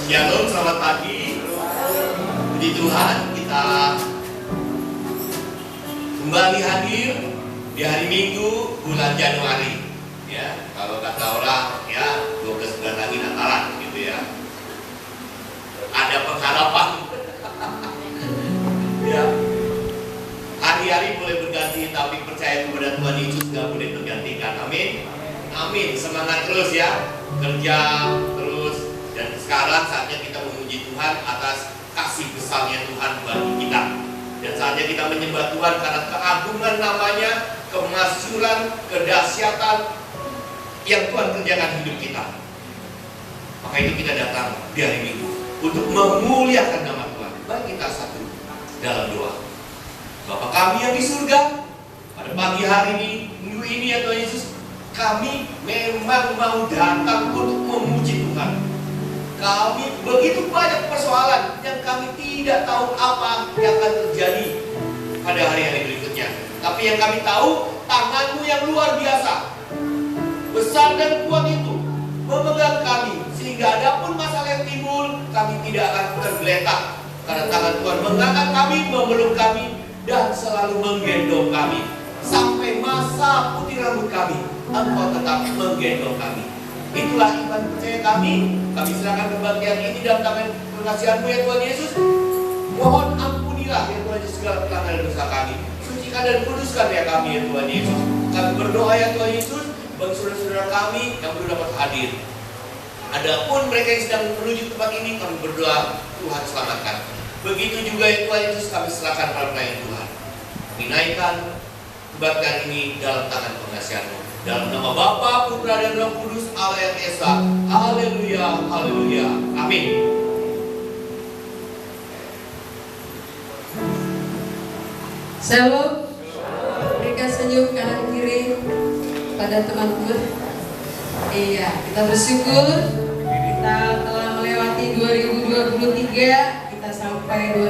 Shalom, selamat pagi. Puji Tuhan, kita kembali hadir di hari Minggu bulan Januari. Ya, kalau kata orang, ya 12 bulan lagi Natalan, gitu ya. Ada pengharapan. Ya, hari-hari boleh berganti, tapi percaya kepada Tuhan Yesus nggak boleh tergantikan. Amin. Amin. Semangat terus ya, kerja terus. Dan sekarang saatnya kita memuji Tuhan atas kasih besarnya Tuhan bagi kita. Dan saatnya kita menyembah Tuhan karena keagungan namanya, kemasyhuran, kedahsyatan yang Tuhan kerjakan hidup kita. Maka itu kita datang di hari Minggu untuk memuliakan nama Tuhan. Mari kita satu dalam doa. Bapa kami yang di surga, pada pagi hari ini, minggu ini ya Tuhan Yesus, kami memang mau datang untuk memuji Tuhan. Kami begitu banyak persoalan yang kami tidak tahu apa yang akan terjadi pada hari-hari berikutnya. Tapi yang kami tahu, tangan-Mu yang luar biasa, besar dan kuat itu memegang kami, sehingga adapun masalah yang timbul, kami tidak akan tergeletak. Karena tangan Tuhan mengangkat kami, memeluk kami, dan selalu menggendong kami. Sampai masa putih rambut kami, Engkau tetap menggendong kami. Itulah iman percaya kami. Kami serahkan kebaktian ini dalam tangan pengasihan-Mu ya Tuhan Yesus. Mohon ampunilah ya Tuhan Yesus segala pelanggaran dosa kami. Sucikan dan kuduskan ya kami ya Tuhan Yesus. Kami berdoa ya Tuhan Yesus bagi saudara-saudara kami yang belum dapat hadir. Adapun mereka yang sedang menuju tempat ini, kami berdoa Tuhan selamatkan. Begitu juga ya Tuhan Yesus, kami serahkan para pelayan Tuhan. Dinaikkan kebaktian ini dalam tangan pengasihan-Mu. Dalam nama Bapa, Putra dan Roh Kudus, Allah yang Esa. Haleluya, haleluya. Amin. Shalom. Berikan senyum kanan kiri pada teman-teman. Iya, kita bersyukur kita telah melewati 2023, kita sampai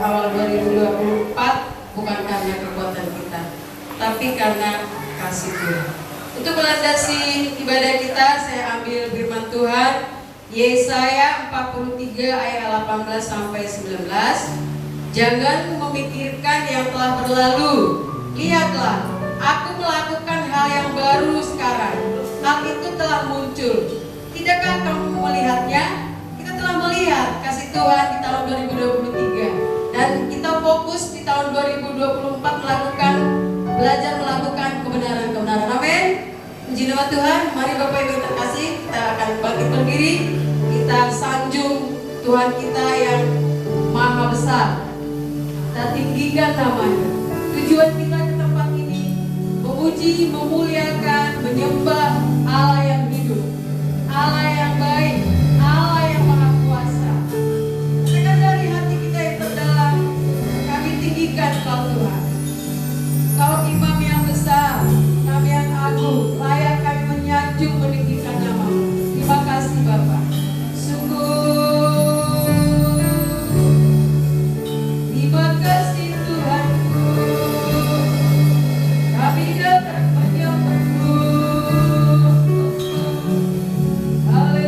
awal 2024, bukan karena kekuatan kita, tapi karena kasih Tuhan. Untuk melandasi ibadah kita, saya ambil firman Tuhan Yesaya 43 ayat 18 sampai 19. Jangan memikirkan yang telah berlalu. Lihatlah, aku melakukan hal yang baru sekarang. Hal itu telah muncul. Tidakkah kamu melihatnya? Kita telah melihat kasih Tuhan di tahun 2023. Dan kita fokus di tahun 2024 belajar melakukan kebenaran-kebenaran. Amin. Puji nama Tuhan. Mari Bapak Ibu terkasih, kita akan bangkit berdiri. Kita sanjung Tuhan kita yang maha besar. Kita tinggikan namanya. Tujuan kita ke tempat ini memuji, memuliakan, menyembah Allah yang hidup, Allah yang baik, Allah yang maha kuasa. Katakan dari hati kita yang terdalam, kami tinggikan Kau Tuhan. Kau imam yang besar, kami yang agung, layak kami menyanjung meninggikan nama-Mu. Terima kasih Bapa. Sungguh terima kasih Tuhanku, kami datang menyembah-Mu. Haleluya.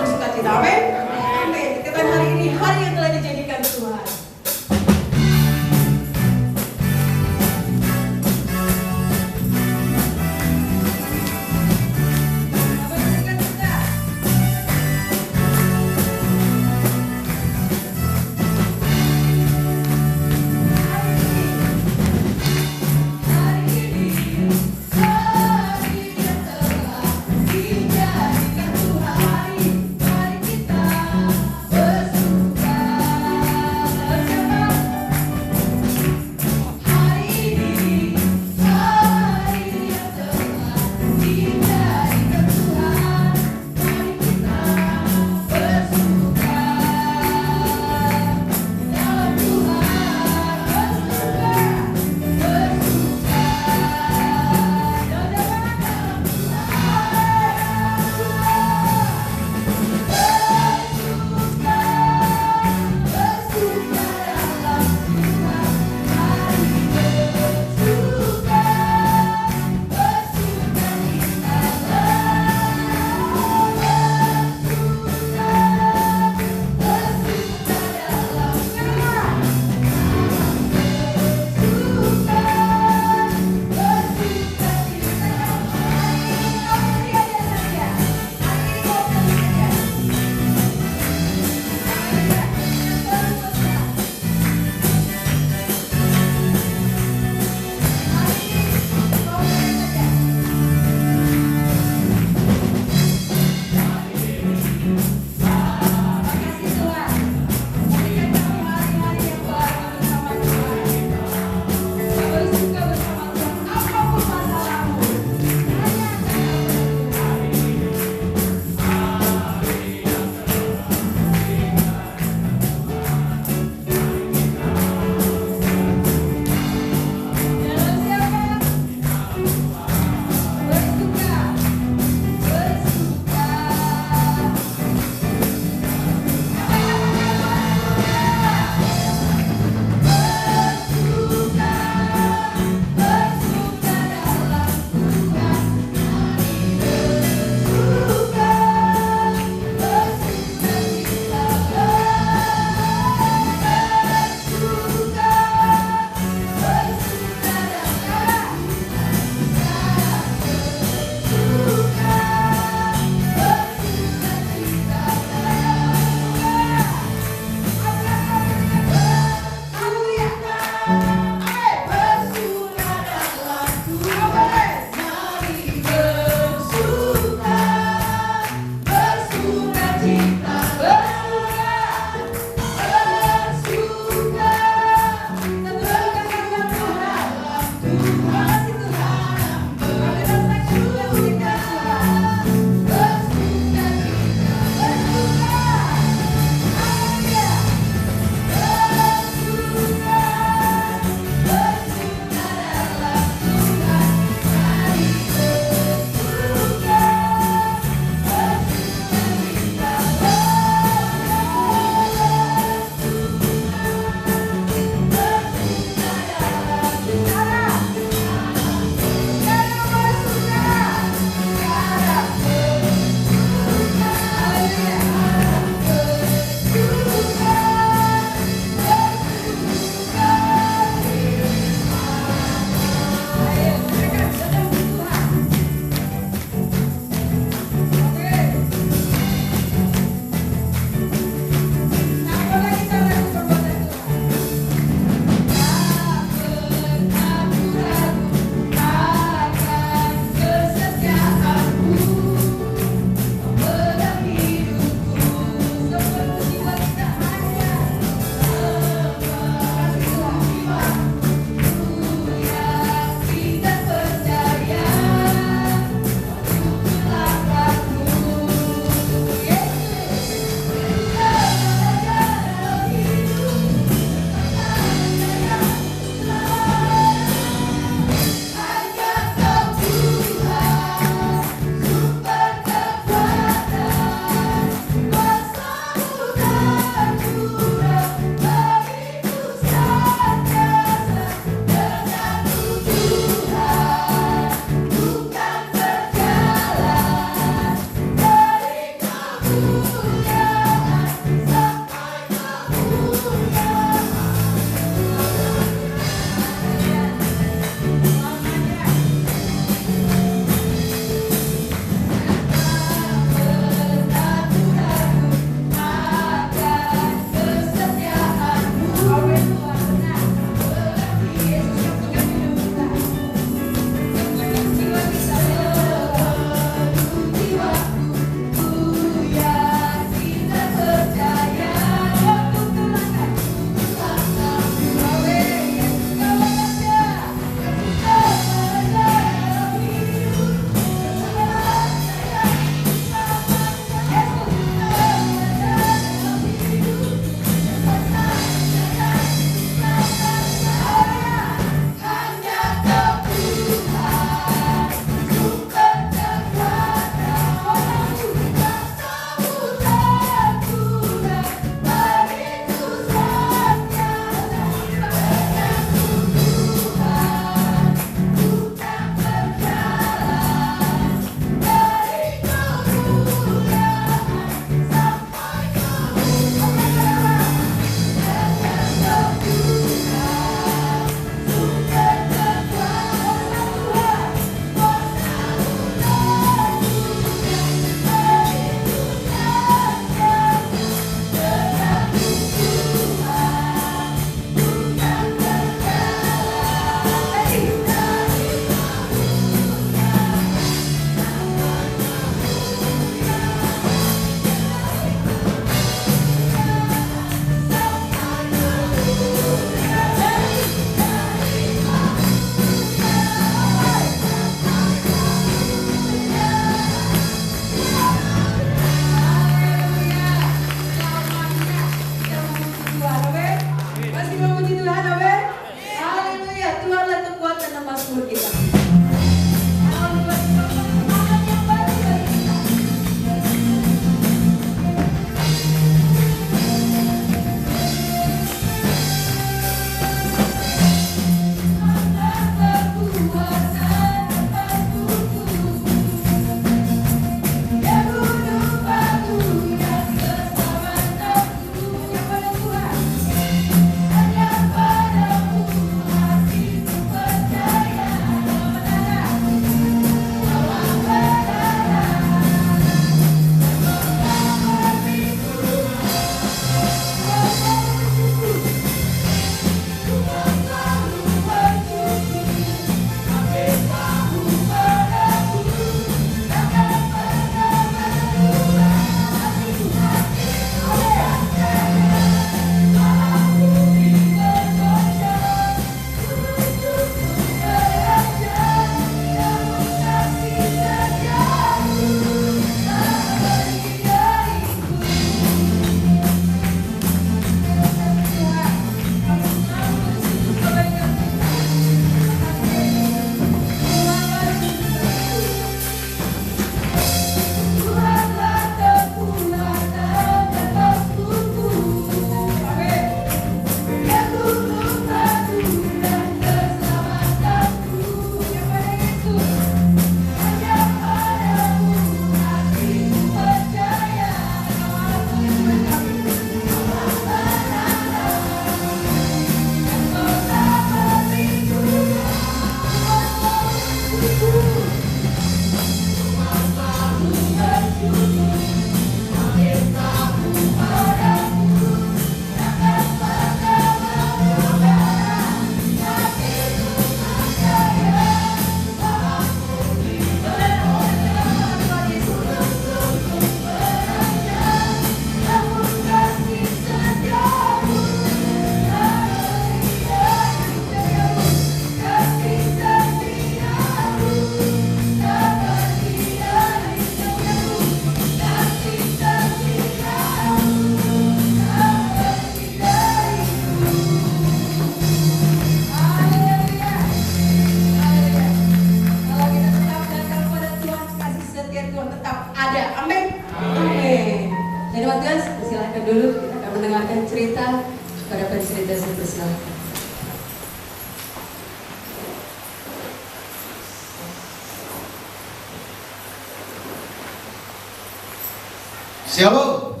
Shalom.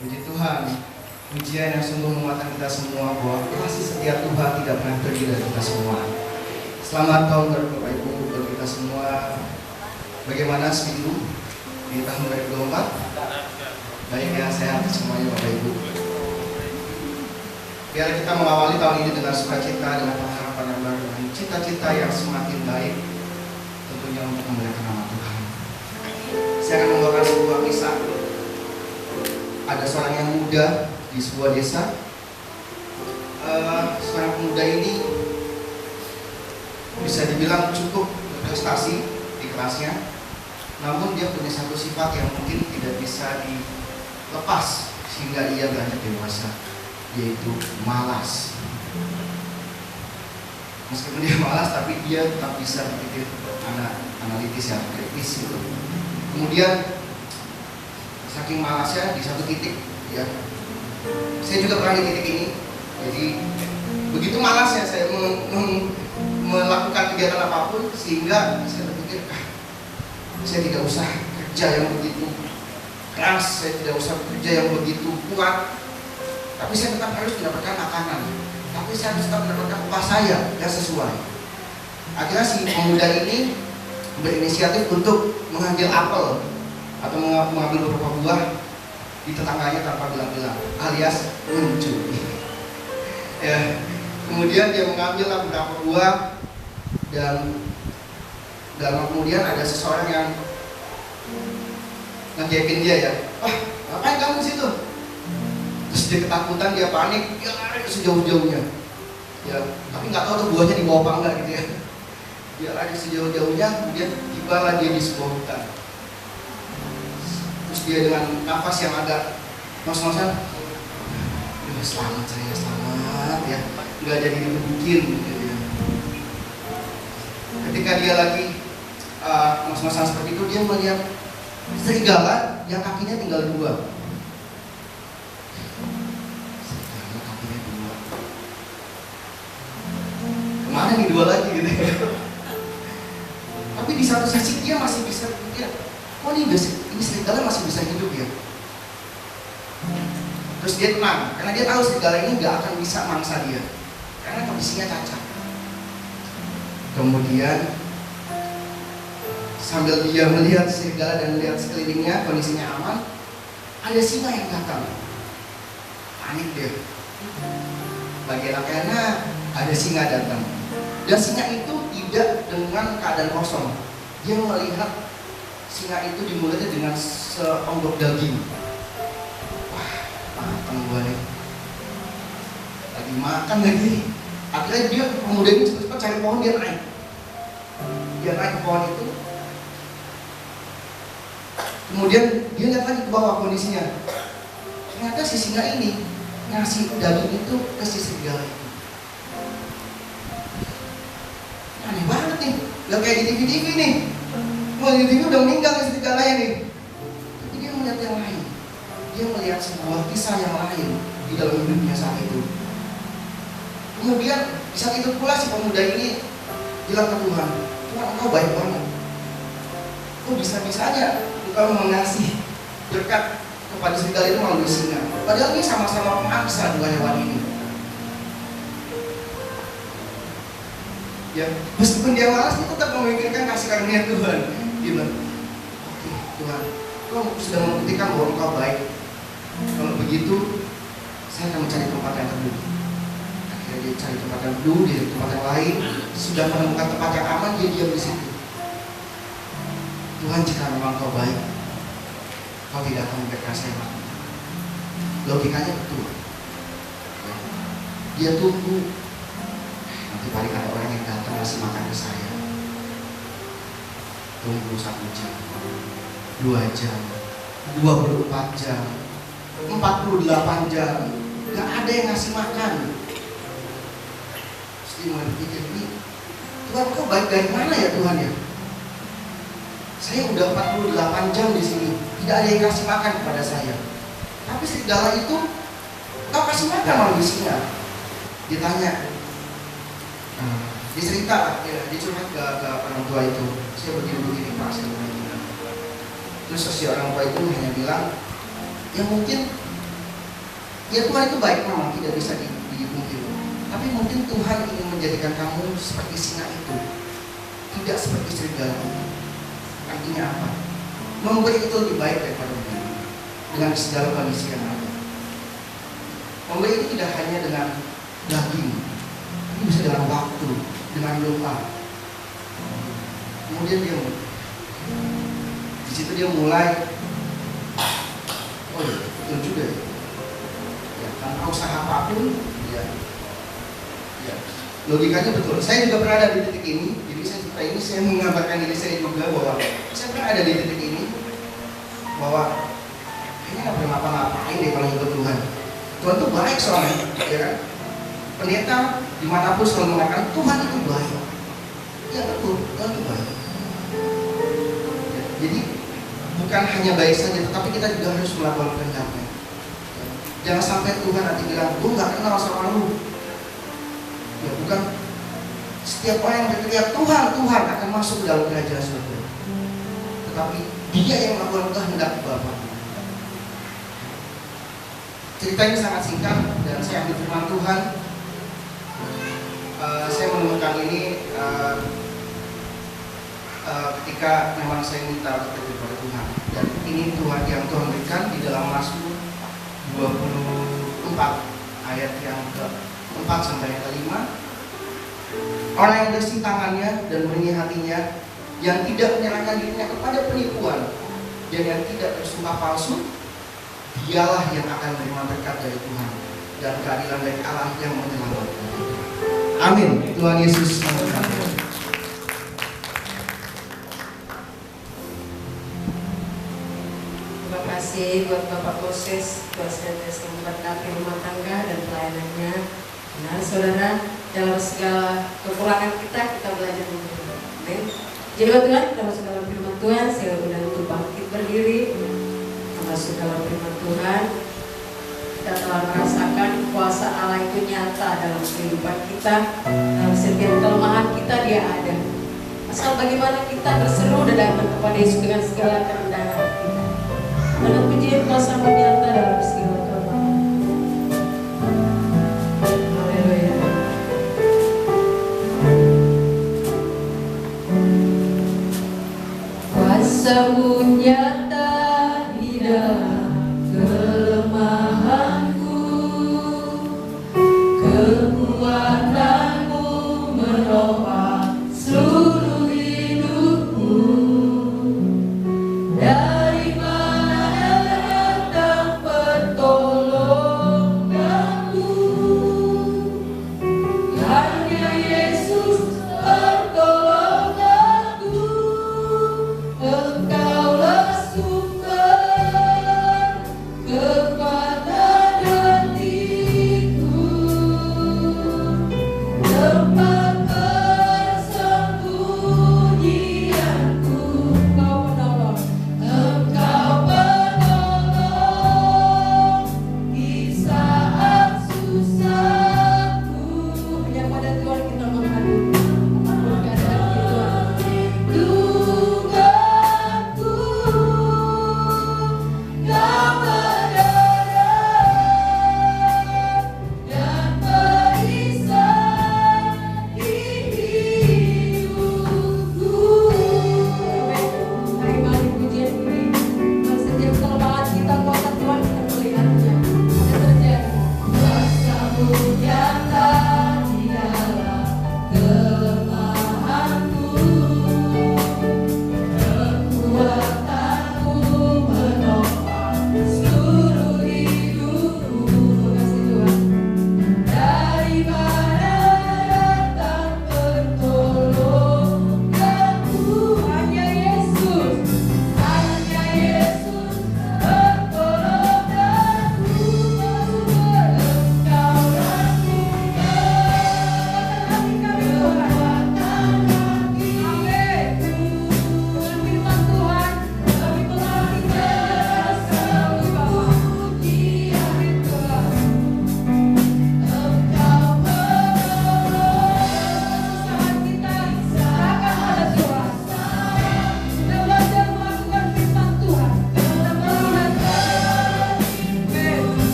Puji Tuhan. Pujian yang sungguh menguatkan kita semua bahwa kasih setia Tuhan tidak pernah pergi dari kita semua. Selamat tahun baru Bapak Ibu untuk kita semua. Bagaimana seminggu di tahun 2024? Baik ya, sehat semuanya Bapak Ibu. Biar kita mengawali tahun ini dengan sukacita, dengan pengharapan yang baru, dengan cita-cita yang semakin baik, tentunya untuk memuliakan nama Tuhan. Saya akan membawakan sebuah kisah. Ada seorang yang muda di sebuah desa. Seorang pemuda ini bisa dibilang cukup berprestasi di kelasnya, namun dia punya satu sifat yang mungkin tidak bisa dilepas sehingga ia beranjak dewasa, yaitu malas. Meskipun dia malas, tapi dia tetap bisa berpikir analitis yang kritis gitu. Kemudian saking malasnya di satu titik, ya, saya juga pernah di titik ini. Jadi begitu malasnya saya melakukan kegiatan apapun, sehingga saya berpikir, saya tidak usah kerja yang begitu keras, saya tidak usah kerja yang begitu kuat, tapi saya tetap harus mendapatkan makanan, tapi saya harus tetap mendapatkan upah saya yang sesuai. Akhirnya si pemuda ini berinisiatif untuk mengambil apel atau mengambil beberapa buah di tetangganya tanpa bilang-bilang, alias mencuri. Ya, kemudian dia mengambil beberapa buah dan kemudian ada seseorang yang ngejepin dia, ya, wah, ngapain kamu di situ? Terus dia ketakutan, dia panik, dia lari sejauh-jauhnya. Ya, tapi nggak tahu tuh buahnya dibawa apa enggak gitu ya. Dia lari sejauh-jauhnya, kemudian tibalah dia di sebuah hutan. Terus dia dengan nafas yang agak ngos-ngosan, selamat saya, selamat ya, nggak jadi digebukin gitu ya. Ketika dia lagi ngos-ngosan seperti itu, dia melihat serigala yang kakinya tinggal dua. Serigala kakinya dua. Kemana nih dua lagi gitu ya. Tapi di satu sisi dia masih bisa berpikir, oh ini serigala masih bisa hidup ya. Terus dia tenang, karena dia tahu serigala ini nggak akan bisa mangsa dia, karena kondisinya cacat. Kemudian sambil dia melihat serigala dan melihat sekelilingnya kondisinya aman, ada singa yang datang. Panik dia. Bagi anak-anak ada singa datang, dan singa itu tidak dengan keadaan kosong. Dia melihat singa itu di mulutnya dengan seonggok daging. Wah, matang gua nih. Lagi makan lagi. Akhirnya dia, pemuda ini cepat-cepat cari pohon, dia naik. Dia naik ke pohon itu. Kemudian dia lihat lagi ke bawah kondisinya. Ternyata si singa ini ngasih daging itu ke si serigala itu. Aneh banget nih, gak kayak di TV-TV nih. Wah, di TV udah meninggal si serigalanya nih. Tapi dia melihat yang lain. Dia melihat sebuah kisah yang lain di dalam hidupnya saat itu. Kemudian di saat itu pula si pemuda ini bilang ke Tuhan, Tuhan, Engkau baik banget. Kok bisa-bisanya Engkau mengasih berkat kepada serigala itu melalui singa. Padahal ini sama-sama pemangsa dua hewan ini. Ya, meskipun dia malas, dia tetap memikirkan kasih karunia Tuhan. Dia bilang, oke Tuhan, Kau sudah membuktikan bahwa Engkau baik. Kalau begitu, saya akan mencari tempat yang teduh. Akhirnya dia cari tempat yang teduh, dia cari tempat yang lain. Sudah menemukan tempat yang aman, dia diam di situ. Tuhan, jika memang Kau baik, Kau tidak akan memberikan saya makan. Logikanya betul. Ya. Dia tunggu. Nanti paling ada orang yang datang ngasih makan ke saya. Tunggu 1 jam, 2 jam, 24 jam, 48 jam, gak ada yang ngasih makan. Terus dia mulai berpikir, Tuhan, Kau baik dari mana ya Tuhan ya? Saya udah 48 jam di sini, tidak ada yang kasih makan kepada saya. Tapi serigala itu Kau kasih makan melalui singa. Ditanya, dia cerita, dia curhat ke orang tua itu. Saya begini Pak, saya begini. Terus si orang tua itu hanya bilang, ya mungkin ya Tuhan itu baik memang, tidak bisa dipungkiri. Tapi mungkin Tuhan ingin menjadikan kamu seperti singa itu, tidak seperti serigala itu. Artinya apa? Memberi itu lebih baik daripada memberi, dengan segala kondisi yang ada. Memberi itu tidak hanya dengan daging, tapi bisa dengan waktu, dengan doa. Kemudian di situ dia mulai, oh iya, betul juga ya. Ya, tanpa usaha apapun, ya, logikanya betul. Saya juga pernah ada di titik ini. Jadi saya menggambarkan diri saya juga bahwa saya pernah ada di titik ini, bahwa kayaknya nggak pernah ngapa-ngapain deh kalau ikut Tuhan. Tuhan tuh baik soalnya, ya kan? Pendeta dimanapun selalu mengatakan Tuhan itu baik. Ya betul, Tuhan itu baik. Ya, jadi bukan hanya baik saja, tetapi kita juga harus melakukan kehendaknya. Jangan sampai Tuhan nanti bilang, gue nggak kenal sama lu. Ya bukan setiap orang yang berteriak Tuhan, Tuhan akan masuk ke dalam kerajaan surga. Tetapi dia yang melakukan kehendak Bapa. Cerita ini sangat singkat dan saya ambil firman Tuhan. Saya menemukan ini ketika memang saya minta bekerja kepada Tuhan. Dan ini Tuhan yang Tuhan berikan di dalam Mazmur 24 ayat yang ke-4 sampai yang ke-5. Orang yang bersih tangannya dan bersih hatinya, yang tidak menyerahkan dirinya kepada penipuan dan yang tidak bersumpah palsu, dialah yang akan menerima berkat dari Tuhan dan keadilan dari Allah yang menyelamatkan. Amin. Tuhan Yesus memberkati. Terima kasih buat Bapak Moses, buat senantiasa memberkati rumah tangga dan pelayanannya. Nah, saudara, dalam segala kekurangan kita belajar mengenal. Amin. Jadi Tuhan, kita masuk dalam firman Tuhan. Saya undang untuk bangkit berdiri. Kita masuk dalam firman Tuhan. Kita telah merasakan kuasa Allah itu nyata dalam kehidupan kita. Dalam setiap kelemahan kita dia ada. Asal bagaimana kita berseru dan datang kepada Yesus dengan segala kerendahan kita. Karena pujian kuasa nyata dalam segala kelemahan. Haleluya. Kuasa-Mu nyata di dalam kelemahanku, kekuatan-Mu menopang seluruh hidupku. Dari mana datang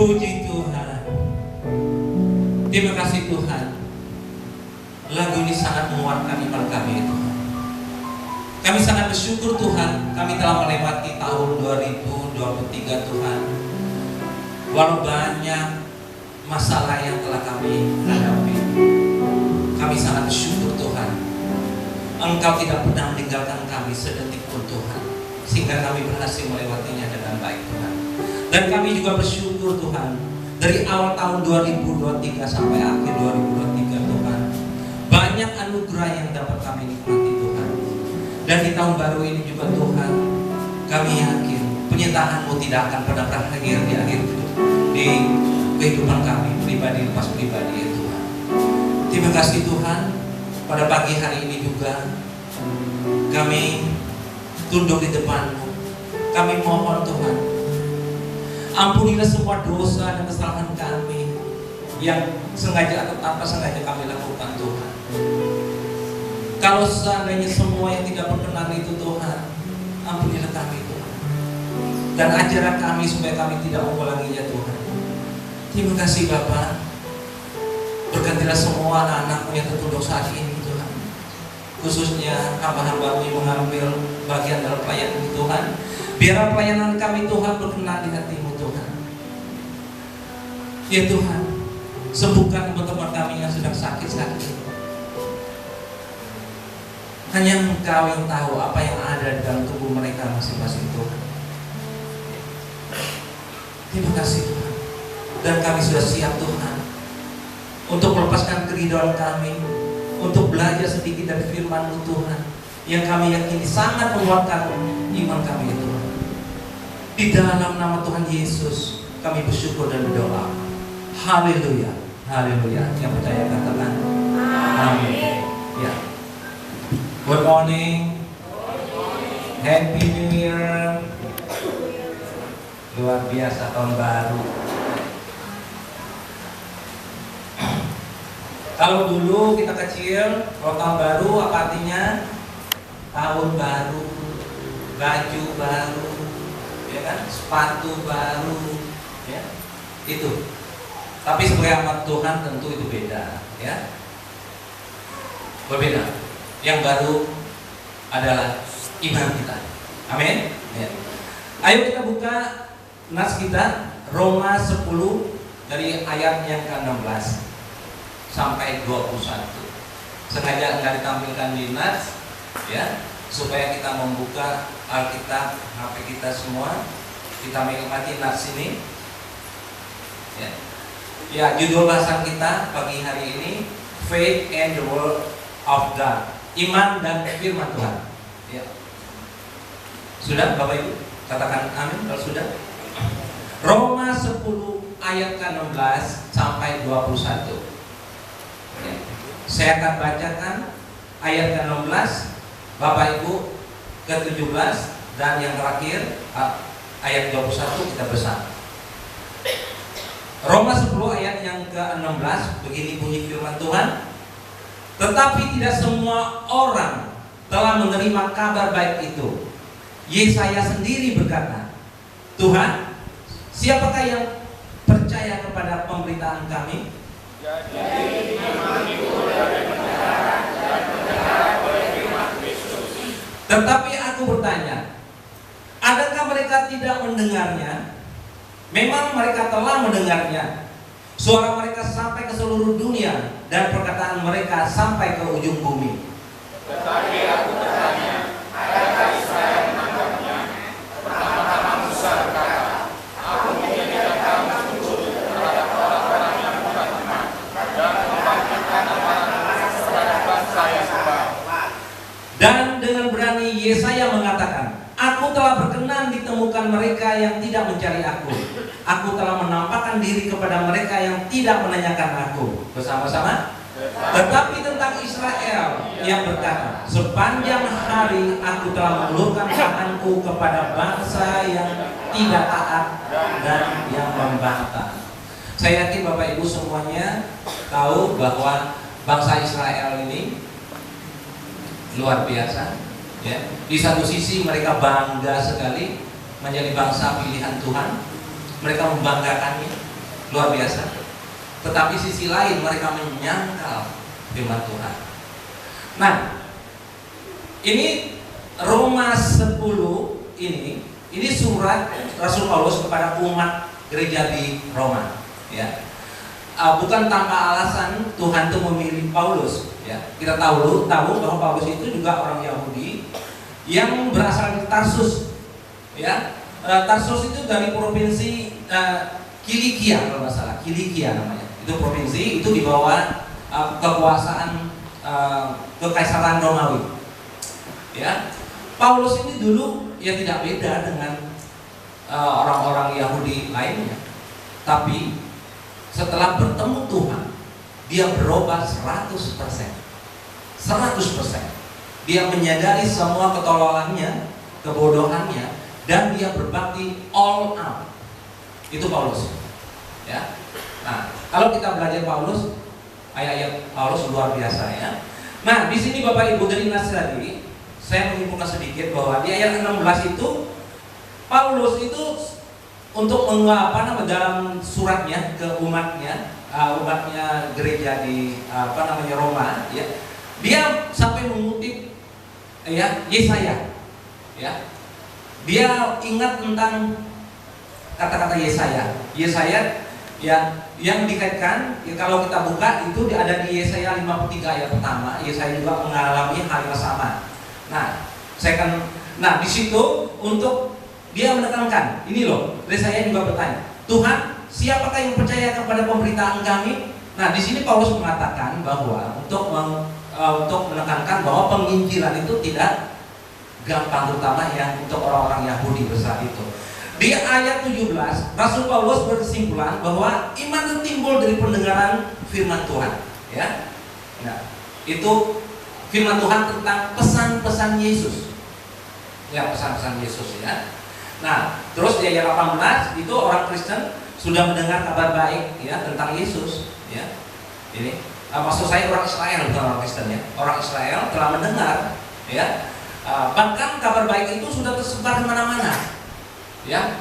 Puji Tuhan. Terima kasih Tuhan. Lagu ini sangat menguatkan iman kami Tuhan. Kami sangat bersyukur Tuhan, kami telah melewati tahun 2023 Tuhan. Walau banyak masalah yang telah kami hadapi, kami sangat bersyukur Tuhan. Engkau tidak pernah meninggalkan kami sedetik pun Tuhan, sehingga kami berhasil melewatinya dengan baik Tuhan. Dan kami juga bersyukur Tuhan, dari awal tahun 2023 sampai akhir 2023 Tuhan, banyak anugerah yang dapat kami nikmati Tuhan. Dan di tahun baru ini juga Tuhan, kami yakin penyertaan-Mu tidak akan pernah berakhir di akhir hidup, di kehidupan kami pribadi lepas pribadi ya Tuhan. Terima kasih Tuhan. Pada pagi hari ini juga kami tunduk di depan-Mu. Kami mohon Tuhan, ampunilah semua dosa dan kesalahan kami yang sengaja atau tanpa sengaja kami lakukan Tuhan. Kalau seandainya semua yang tidak berkenan itu Tuhan, ampunilah kami Tuhan. Dan ajarlah kami supaya kami tidak mengulanginya Tuhan. Terima kasih Bapa. Bergantilah semua anak-anak-Mu yang tertunduk saat ini Tuhan. Khususnya hamba-hamba-Mu yang mengambil bagian dalam pelayanan ini Tuhan. Biarlah pelayanan kami Tuhan berkenan di hati-Mu Tuhan. Ya Tuhan, sembuhkan teman-teman kami yang sedang sakit saat ini. Hanya Engkau yang tahu apa yang ada di dalam tubuh mereka masing-masing Tuhan. Terima kasih Tuhan. Dan kami sudah siap Tuhan untuk melepaskan keridhaan kami, untuk belajar sedikit dari firman-Mu Tuhan, yang kami yakini sangat menguatkan iman kami Tuhan. Di dalam nama Tuhan Yesus kami bersyukur dan berdoa. Haleluya, haleluya. Yang percaya katakan amin. Ya. Good morning. Happy New Year. Luar biasa tahun baru. Kalau dulu kita kecil, kalau tahun baru apa artinya? Tahun baru, baju baru, ya kan? Sepatu baru, ya. Itu. Tapi sebagai amat Tuhan tentu itu beda, ya. Berbeda. Yang baru adalah iman kita. Amin. Ya. Ayo kita buka nas kita Roma 10 dari ayat yang ke-16 sampai 21. Sengaja enggak ditampilkan di nas ya, supaya kita membuka Alkitab HP kita semua, kita menikmati nas ini. Ya. Ya, judul bahasan kita pagi hari ini Faith and the Word of God. Iman dan firman Tuhan. Ya. Sudah Bapak Ibu? Katakan amin kalau sudah. Roma 10 ayat ke-16 sampai 21. Ya. Saya akan bacakan ayat ke-16, Bapak Ibu ke-17, dan yang terakhir ayat 21 kita bersama. Roma 10 ayat yang ke-16 begini bunyi firman Tuhan. Tetapi tidak semua orang telah menerima kabar baik itu. Yesaya sendiri berkata, Tuhan, siapakah yang percaya kepada pemberitaan kami? Jadi iman itu dari pendengaran dan pendengaran oleh firman Kristus. Tetapi aku bertanya, adakah mereka tidak mendengarnya? Memang mereka telah mendengarnya. Suara mereka sampai ke seluruh dunia dan perkataan mereka sampai ke ujung bumi. Tetapi aku bertanya, adakah Israel menangkapnya? Pertama-tama Musa berkata, aku menjadikan kamu sujud terhadap orang-orang yang bukan teman dan membangkitkan amarahmu terhadap bangsa yang sembah. Dan dengan berani Yesaya mengatakan, aku telah berkenan ditemukan mereka yang tidak mencari aku. Aku telah menampakkan diri kepada mereka yang tidak menanyakan aku. Bersama-sama. Tetapi tentang Israel yang berkata, sepanjang hari aku telah mengulurkan tanganku kepada bangsa yang tidak taat dan yang membantah. Saya yakin Bapak Ibu semuanya tahu bahwa bangsa Israel ini luar biasa. Ya. Di satu sisi mereka bangga sekali menjadi bangsa pilihan Tuhan. Mereka membanggakannya. luar biasa. Tetapi sisi lain mereka menyangkal firman Tuhan. Nah, ini Roma 10 ini surat Rasul Paulus kepada umat gereja di Roma, ya. Bukan tanpa alasan Tuhan itu memilih Paulus, ya. Kita tahu bahwa Paulus itu juga orang Yahudi yang berasal dari Tarsus, ya. Tarsus itu dari provinsi Kilikia, kalau nggak salah, Kilikia namanya. Itu provinsi, itu di bawah kekuasaan kekaisaran Romawi, ya. Paulus ini dulu ya tidak beda dengan orang-orang Yahudi lainnya, tapi setelah bertemu Tuhan, dia berubah 100%. Dia menyadari semua ketololannya, kebodohannya, dan dia berbakti all out. Itu Paulus, ya. Nah, kalau kita belajar Paulus, ayat-ayat Paulus luar biasa, ya. Nah, di sini Bapak Ibu dari Nasrani, saya menyimpulkan sedikit bahwa di ayat 16 itu Paulus itu untuk dalam suratnya ke umatnya gereja di Roma, ya. Dia sampai mengutip ya Yesaya, ya. Dia ingat tentang kata-kata Yesaya ya, yang dikaitkan ya, kalau kita buka itu ada di Yesaya 53 ayat pertama. Yesaya juga mengalami hal yang sama. Nah, di situ untuk dia menekankan, ini loh, Yesaya juga bertanya, Tuhan, siapakah yang percaya kepada pemberitaan kami? Nah, di sini Paulus mengatakan bahwa untuk menekankan bahwa penginjilan itu tidak gampang, terutama yang untuk orang-orang Yahudi besar itu. Di ayat 17, Rasul Paulus berkesimpulan bahwa iman itu timbul dari pendengaran firman Tuhan, ya. Nah, itu firman Tuhan tentang pesan-pesan Yesus. Ya, pesan-pesan Yesus, ya. Nah, terus di ayat 18 itu orang Kristen sudah mendengar kabar baik, ya, tentang Yesus, ya. Ini maksud saya orang Israel, bukan orang Kristen, ya. Orang Israel telah mendengar, ya. Bahkan kabar baik itu sudah tersebar di mana-mana, ya.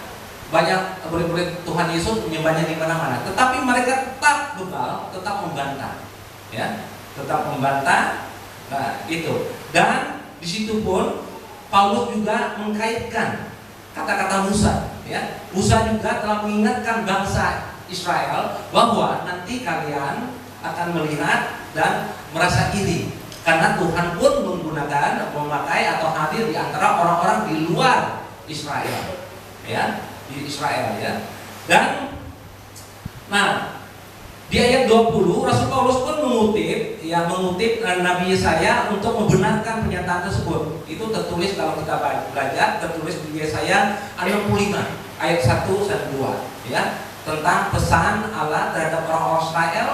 Banyak murid-murid Tuhan Yesus menyembahnya di mana-mana. Tetapi mereka tetap bebal, tetap membantah, ya. Tetap membantah. Nah, itu. Dan di situ pun Paulus juga mengkaitkan kata-kata Musa, ya. Musa juga telah mengingatkan bangsa Israel bahwa nanti kalian akan melihat dan merasa iri karena Tuhan pun memakai atau hadir di antara orang-orang di luar Israel, ya, di Israel, ya. Dan nah, di ayat 20 Rasul Paulus pun mengutip Nabi Yesaya untuk membenarkan pernyataan tersebut. Itu tertulis, kalau kita belajar, tertulis di Yesaya 65 ayat 1 dan 2, ya, tentang pesan Allah terhadap orang-orang Israel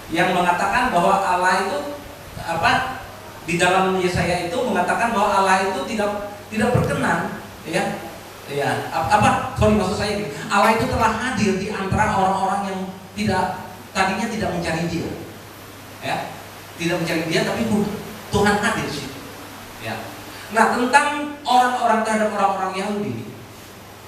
yang mengatakan bahwa Allah itu di dalam Yesaya itu mengatakan bahwa Allah itu tidak berkenan, ya. Ya, maksud saya ini, Allah itu telah hadir di antara orang-orang yang tadinya tidak mencari Dia, ya, tidak mencari Dia, tapi Tuhan hadir di situ, ya. Nah, tentang orang-orang terhadap orang-orang Yahudi,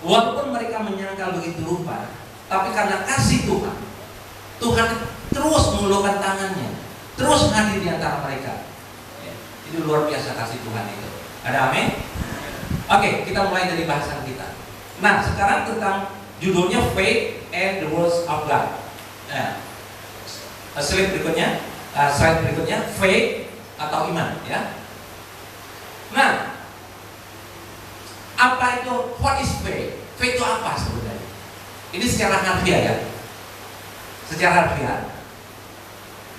walaupun mereka menyangkal begitu rupa, tapi karena kasih Tuhan terus mengulurkan tangannya, terus hadir di antara mereka, ya. Itu luar biasa kasih Tuhan itu. Ada amin? Oke, kita mulai dari bahasan kita. Nah, sekarang tentang judulnya Faith and the Words of God. Nah, slide berikutnya faith atau iman, ya. Nah, apa itu? What is faith? Faith itu apa sebenarnya? Ini secara harfiah, ya. Secara harfiah,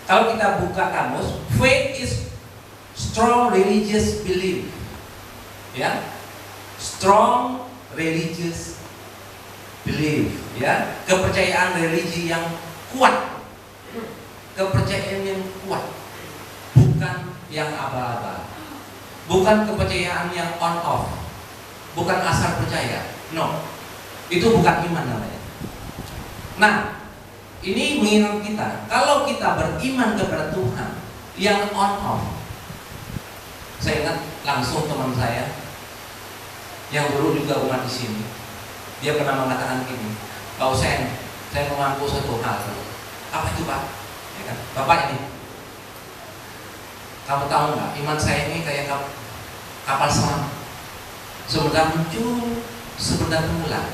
kalau kita buka kamus, faith is strong religious belief, ya. Strong religious belief, ya. Kepercayaan religi yang kuat, kepercayaan yang kuat, bukan yang aba-aba, bukan kepercayaan yang on off, bukan asal percaya. No, itu bukan iman namanya. Nah, ini mengingat kita, kalau kita beriman kepada Tuhan yang on off. Saya ingat langsung teman saya yang dulu juga umat di sini, dia pernah mengatakan gini, Pak Hussein, saya mengaku satu hal. Apa itu Pak? Ya kan? Bapak ini, kamu tahu nggak? Iman saya ini kayak kapal selam. Sebentar muncul, sebentar tenggelam.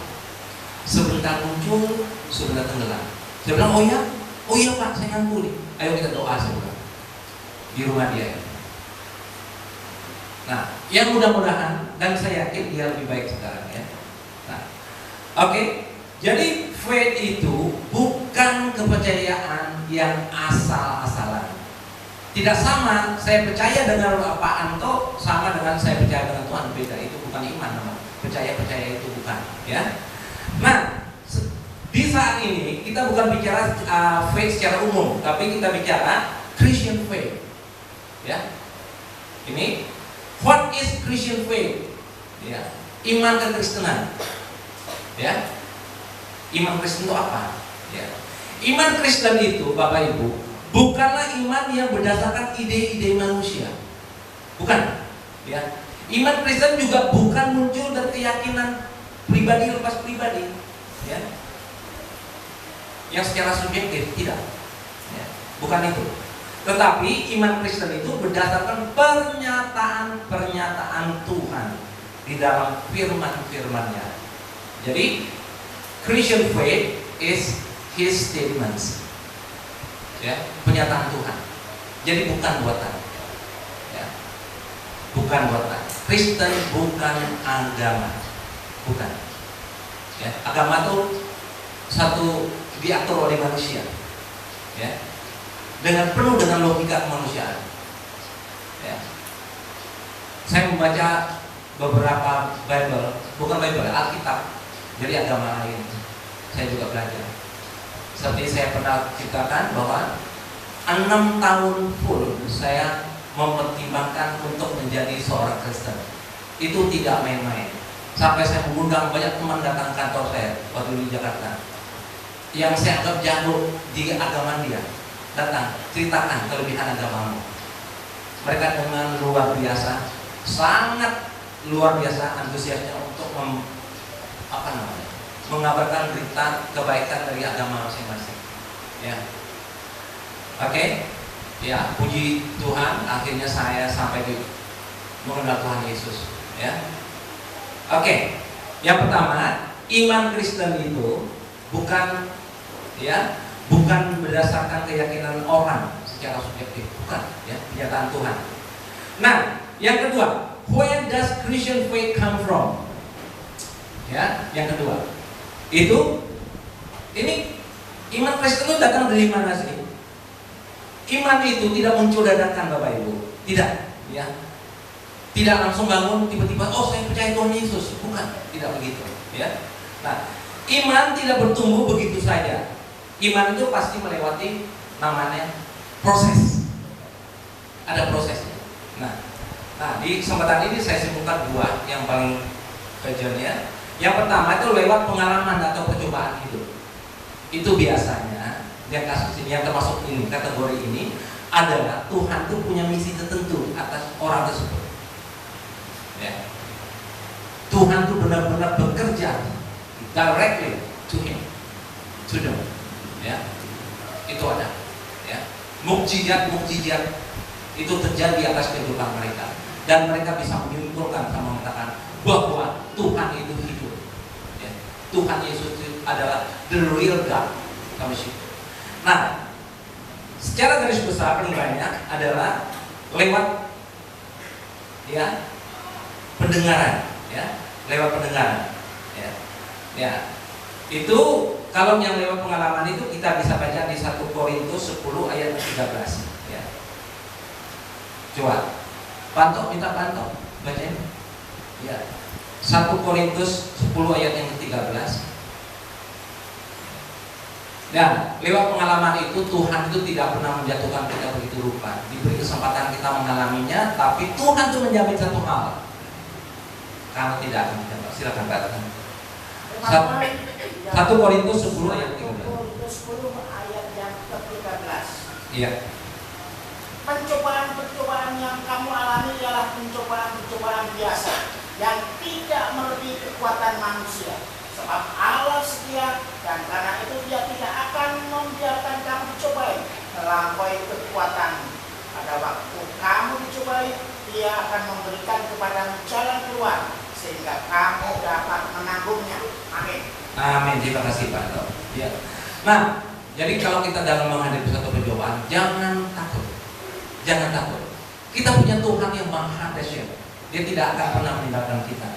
Sebentar muncul, sebentar tenggelam. Saya bilang, oh iya Pak, saya ngaku nih. Ayo kita doa sebentar di rumah dia. Nah, yang mudah-mudahan dan saya yakin dia lebih baik sekarang ya. Nah, oke. Jadi faith itu bukan kepercayaan yang asal-asalan. Tidak sama, saya percaya dengan Pak Anto sama dengan saya percaya dengan Tuhan, beda. Itu bukan iman namanya. Percaya itu bukan, ya. Nah, di saat ini kita bukan bicara faith secara umum, tapi kita bicara Christian faith. Ya. Ini what is Christian faith? Ya. Iman kekristenan. Ya. Iman Kristen itu apa? Ya. Iman Kristen itu, Bapak Ibu, bukanlah iman yang berdasarkan ide-ide manusia. Bukan. Ya. Iman Kristen juga bukan muncul dari keyakinan pribadi lepas pribadi. Ya. Yang secara subjektif, tidak. Ya. Bukan itu. Tetapi iman Kristen itu berdasarkan pernyataan Tuhan di dalam firman-firman-Nya. Jadi Christian faith is His statements, ya, pernyataan Tuhan. Jadi bukan buatan, ya, bukan buatan. Kristen bukan agama, bukan. Ya, agama itu satu diatur oleh manusia, ya, penuh dengan logika kemanusiaan. Ya. Saya membaca beberapa Alkitab dari agama lain. Saya juga belajar. Seperti saya pernah ceritakan bahwa 6 tahun full saya mempertimbangkan untuk menjadi seorang Kristen. Itu tidak main-main. Sampai saya mengundang banyak teman datang kantor saya waktu di Jakarta, yang saya anggap jago di agama dia. Datang, ceritakan kelebihan agamamu. Mereka dengan luar biasa, sangat luar biasa antusiasnya untuk mengabarkan berita kebaikan dari agama masing-masing. Ya, oke. Ya, puji Tuhan, akhirnya saya sampai di mengenal Tuhan Yesus. Ya, oke. Yang pertama, iman Kristen itu bukan berdasarkan keyakinan orang secara subjektif, bukan, ya, pernyataan Tuhan. Nah, yang kedua, where does Christian faith come from? Ya, yang kedua, ini iman Kristen itu datang dari mana sih? Iman itu tidak muncul dadakan, Bapak Ibu, tidak, ya, tidak langsung bangun tiba-tiba, oh saya percaya Tuhan Yesus, bukan, tidak begitu, ya. Nah, iman tidak bertumbuh begitu saja. Iman itu pasti melewati namanya proses, ada prosesnya. Nah, di kesempatan ini saya simpulkan dua yang paling urgent, ya. Yang pertama itu lewat pengalaman atau percobaan hidup. Itu biasanya yang kasus ini, yang termasuk ini, kategori ini adalah Tuhan itu punya misi tertentu atas orang tersebut. Ya. Tuhan itu benar-benar bekerja directly to him, to them. Ya. Itu ada. Ya. Mukjizat itu terjadi atas kehidupan mereka, dan mereka bisa menyimpulkan sama mengatakan bahwa Tuhan itu hidup. Ya. Tuhan Yesus itu adalah the real God. Nah, secara garis besar paling banyak adalah lewat, ya, pendengaran, ya, lewat pendengaran, ya, ya. Itu kalau yang lewat pengalaman itu kita bisa baca di 1 Korintus 10 ayat 13, ya. Coba, minta Panto bacain. Ya. 1 Korintus 10 ayat yang ke-13. Dan lewat pengalaman itu Tuhan itu tidak pernah menjatuhkan kita begitu rupa. Diberi kesempatan kita mengalaminya, tapi Tuhan itu menjamin satu hal. Kalau tidak akan menjawab. Silakan katakan. 1 Korintus 10 ayat 13. 1 Korintus 10 ayat yang ke-13. Iya. Pencobaan-pencobaan yang kamu alami ialah pencobaan-pencobaan biasa yang tidak melebihi kekuatan manusia. Sebab Allah setia, dan karena itu Dia melampaui kekuatan. Pada waktu kamu dicobai, Dia akan memberikan kepadamu jalan keluar sehingga kamu dapat menanggungnya. Amin. Amin. Terima kasih Pak Dok. Ya. Nah, jadi kalau kita dalam menghadapi suatu percobaan, jangan takut. Jangan takut. Kita punya Tuhan yang maha dahsyat. Dia tidak akan pernah meninggalkan kita.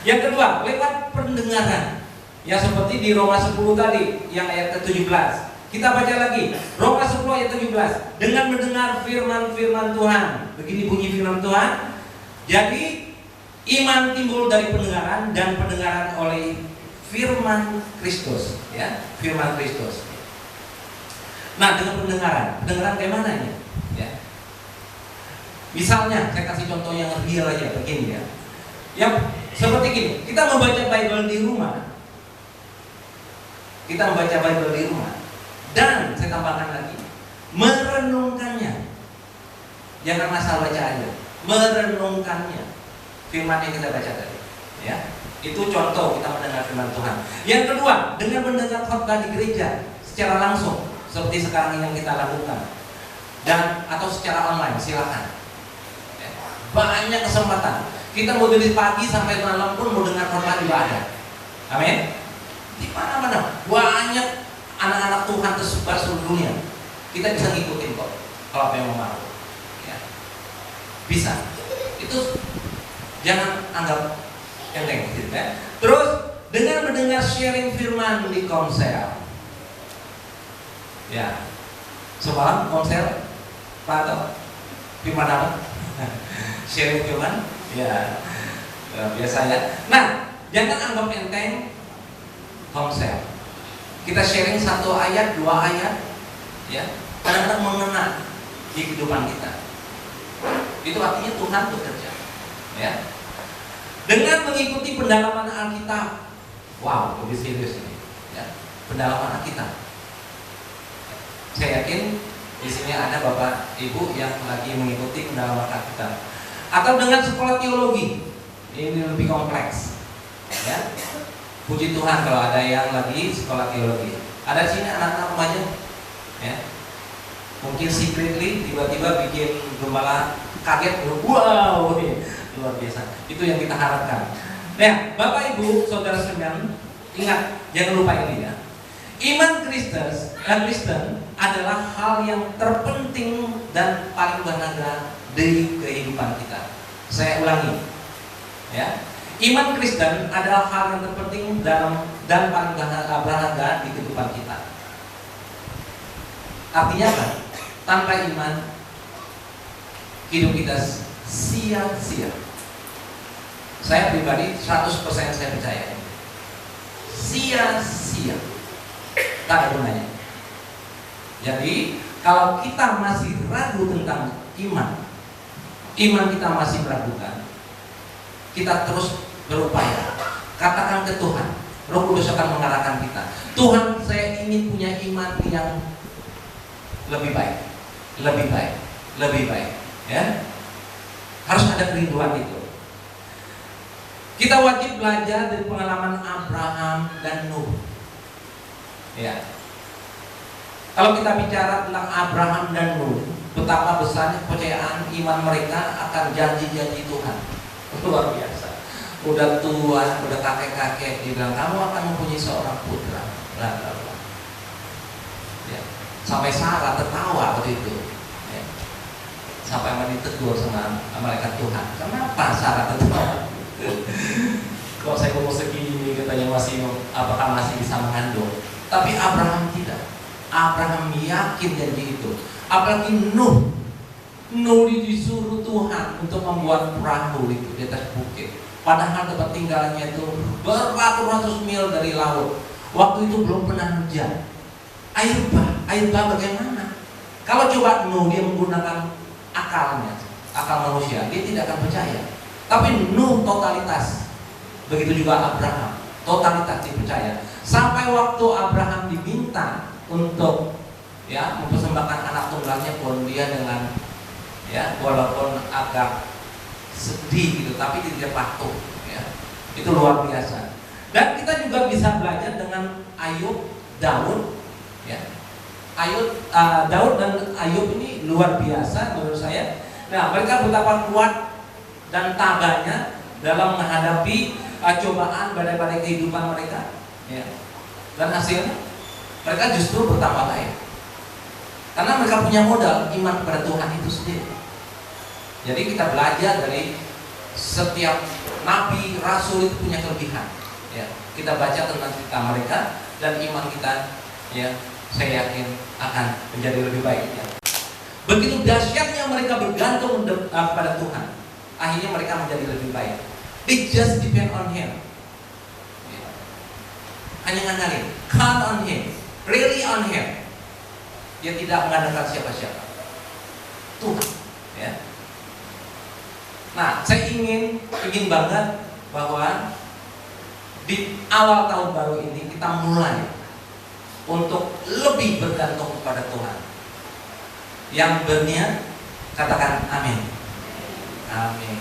Yang kedua, lewat pendengaran. Ya seperti di Roma 10 tadi, yang ayat ke-17. Kita baca lagi, Roma 10 ayat 17. Dengan mendengar firman-firman Tuhan. Begini bunyi firman Tuhan. Jadi, iman timbul dari pendengaran, dan pendengaran oleh firman Kristus, ya, firman Kristus. Nah, dengan pendengaran kayak mana ini? Ya. Misalnya, saya kasih contoh yang real aja, begini ya. Yang seperti gini, kita membaca Bible di rumah. Dan saya tambahkan lagi, merenungkannya. Jangan asal baca aja, merenungkannya. Firman yang kita baca tadi, ya. Itu contoh kita mendengar firman Tuhan. Yang kedua, dengan mendengar khotbah di gereja secara langsung, seperti sekarang yang kita lakukan, dan atau secara online, silakan. Ya. Banyak kesempatan. Kita mau dari pagi sampai malam pun mau dengar khotbah juga ada. Amin. Di mana-mana banyak anak-anak Tuhan tersebar seluruh dunia. Kita bisa ngikutin kok kalau apa yang mau. Ya. Bisa. Itu jangan anggap enteng gitu ya. Terus dengan mendengar sharing firman di konser. Ya. Semalam konser Pak firman apa? Sharing firman. Ya. Biasa ya. Nah, jangan anggap enteng konser. Kita sharing 1 ayat, 2 ayat, ya, kadang-kadang mengena di kehidupan kita. Itu artinya Tuhan bekerja, ya. Dengan mengikuti pendalaman Alkitab, wow, lebih serius ini, ya, pendalaman Alkitab. Saya yakin di sini ada Bapak Ibu yang lagi mengikuti pendalaman Alkitab, atau dengan sekolah teologi, ini lebih kompleks, ya. Puji Tuhan kalau ada yang lagi sekolah teologi. Ada sini anak-anak remaja, ya. Mungkin secretly tiba-tiba bikin gembala kaget, wow, luar biasa. Itu yang kita harapkan. Nah, Bapak Ibu, saudara sekalian, ingat, jangan lupa ini ya. Iman Kristen adalah hal yang terpenting dan paling berharga di kehidupan kita. Saya ulangi, ya. Iman Kristen adalah hal yang terpenting dan paling berharga di kehidupan kita. Artinya apa? Tanpa iman, hidup kita sia-sia. Saya pribadi 100% saya percaya. Sia-sia. Tak ada gunanya. Jadi, kalau kita masih ragu tentang iman kita masih meragukan, kita terus berupaya, katakan ke Tuhan, Roh Kudus akan mengarahkan kita. Tuhan, saya ingin punya iman yang lebih baik, ya. Harus ada kerinduan itu. Kita wajib belajar dari pengalaman Abraham dan Nuh, ya. Kalau kita bicara tentang Abraham dan Nuh, betapa besarnya kepercayaan iman mereka akan janji-janji Tuhan, luar biasa. Udah tua, udah kakek-kakek, dia bilang kamu akan mempunyai seorang putra, bla bla bla. Ya. Sampai Sarah tertawa waktu itu, ya. Sampai ditegur sama malaikat Tuhan. Kenapa Sarah tertawa? Kalau saya ngomong segini, katanya apakah masih bisa mengandung? Tapi Abraham tidak. Abraham yakin janji itu. Apalagi Nuh disuruh Tuhan untuk membuat perahu itu di atas bukit. Padahal tempat tinggalnya itu beratus-ratus mil dari laut. Waktu itu belum pernah hujan. Air bah bagaimana? Kalau coba Nuh dia menggunakan akalnya, akal manusia, dia tidak akan percaya. Tapi Nuh totalitas. Begitu juga Abraham, totalitas dipercaya. Sampai waktu Abraham diminta untuk ya mempersembahkan anak tunggalnya pun dia dengan ya walaupun agak sedih gitu, tapi tidak patuh, ya. Itu luar biasa. Dan kita juga bisa belajar dengan Ayub, Daud, ya. Daud dan Ayub ini luar biasa menurut saya. Nah, mereka betapa kuat dan tabahnya dalam menghadapi cobaan badai-badai kehidupan mereka, ya. Dan hasilnya mereka justru bertambah baik karena mereka punya modal iman kepada Tuhan itu sendiri. Jadi kita belajar dari setiap nabi, rasul itu punya kelebihan, ya. Kita baca tentang cerita mereka dan iman kita, ya, saya yakin akan menjadi lebih baik, ya. Begitu dahsyatnya mereka bergantung pada Tuhan, akhirnya mereka menjadi lebih baik. It just depend on Him. Hanya ngandalin, count on Him, really on Him. Dia tidak mengandalkan siapa-siapa, Tuhan, ya. Nah, saya ingin banget bahwa di awal tahun baru ini kita mulai untuk lebih bergantung kepada Tuhan. Yang berniat katakan amin. Amin.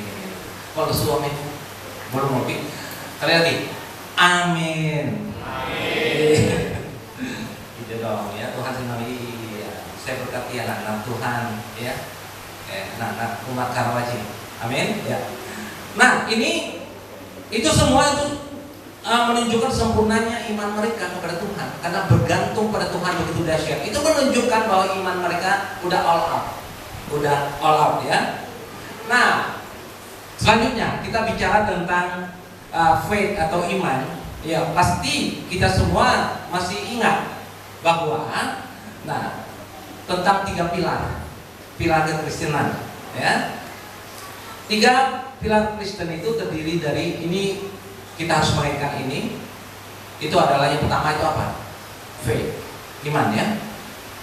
Kalau suami belum lebih, kali lagi amin. Amin. Gitu dong ya, Tuhan sendiri. Saya berkati anak-anak Tuhan, ya, anak-anak umat Karawaci. Amin. Ya. Nah, itu semua itu menunjukkan sempurnanya iman mereka kepada Tuhan, karena bergantung pada Tuhan begitu dahsyat. Itu menunjukkan bahwa iman mereka udah all out, ya. Nah, selanjutnya kita bicara tentang faith atau iman. Ya, pasti kita semua masih ingat bahwa tentang 3 pilar kekristenan, ya. 3 pilar Kristen itu terdiri dari ini. Kita harus mengaitkan ini. Itu adalah yang pertama itu apa? Faith, iman, ya.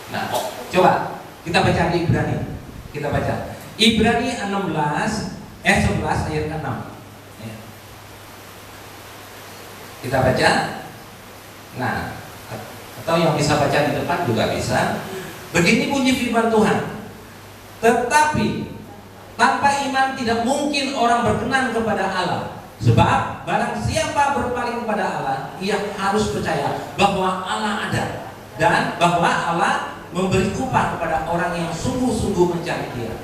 Nah, coba kita baca di Ibrani. Kita baca Ibrani 11 ayat 6, ya. Kita baca. Nah, atau yang bisa baca di depan juga bisa. Begini bunyi firman Tuhan. Tetapi tanpa iman tidak mungkin orang berkenan kepada Allah. Sebab barang siapa berpaling kepada Allah, ia harus percaya bahwa Allah ada dan bahwa Allah memberi upah kepada orang yang sungguh-sungguh mencari Dia.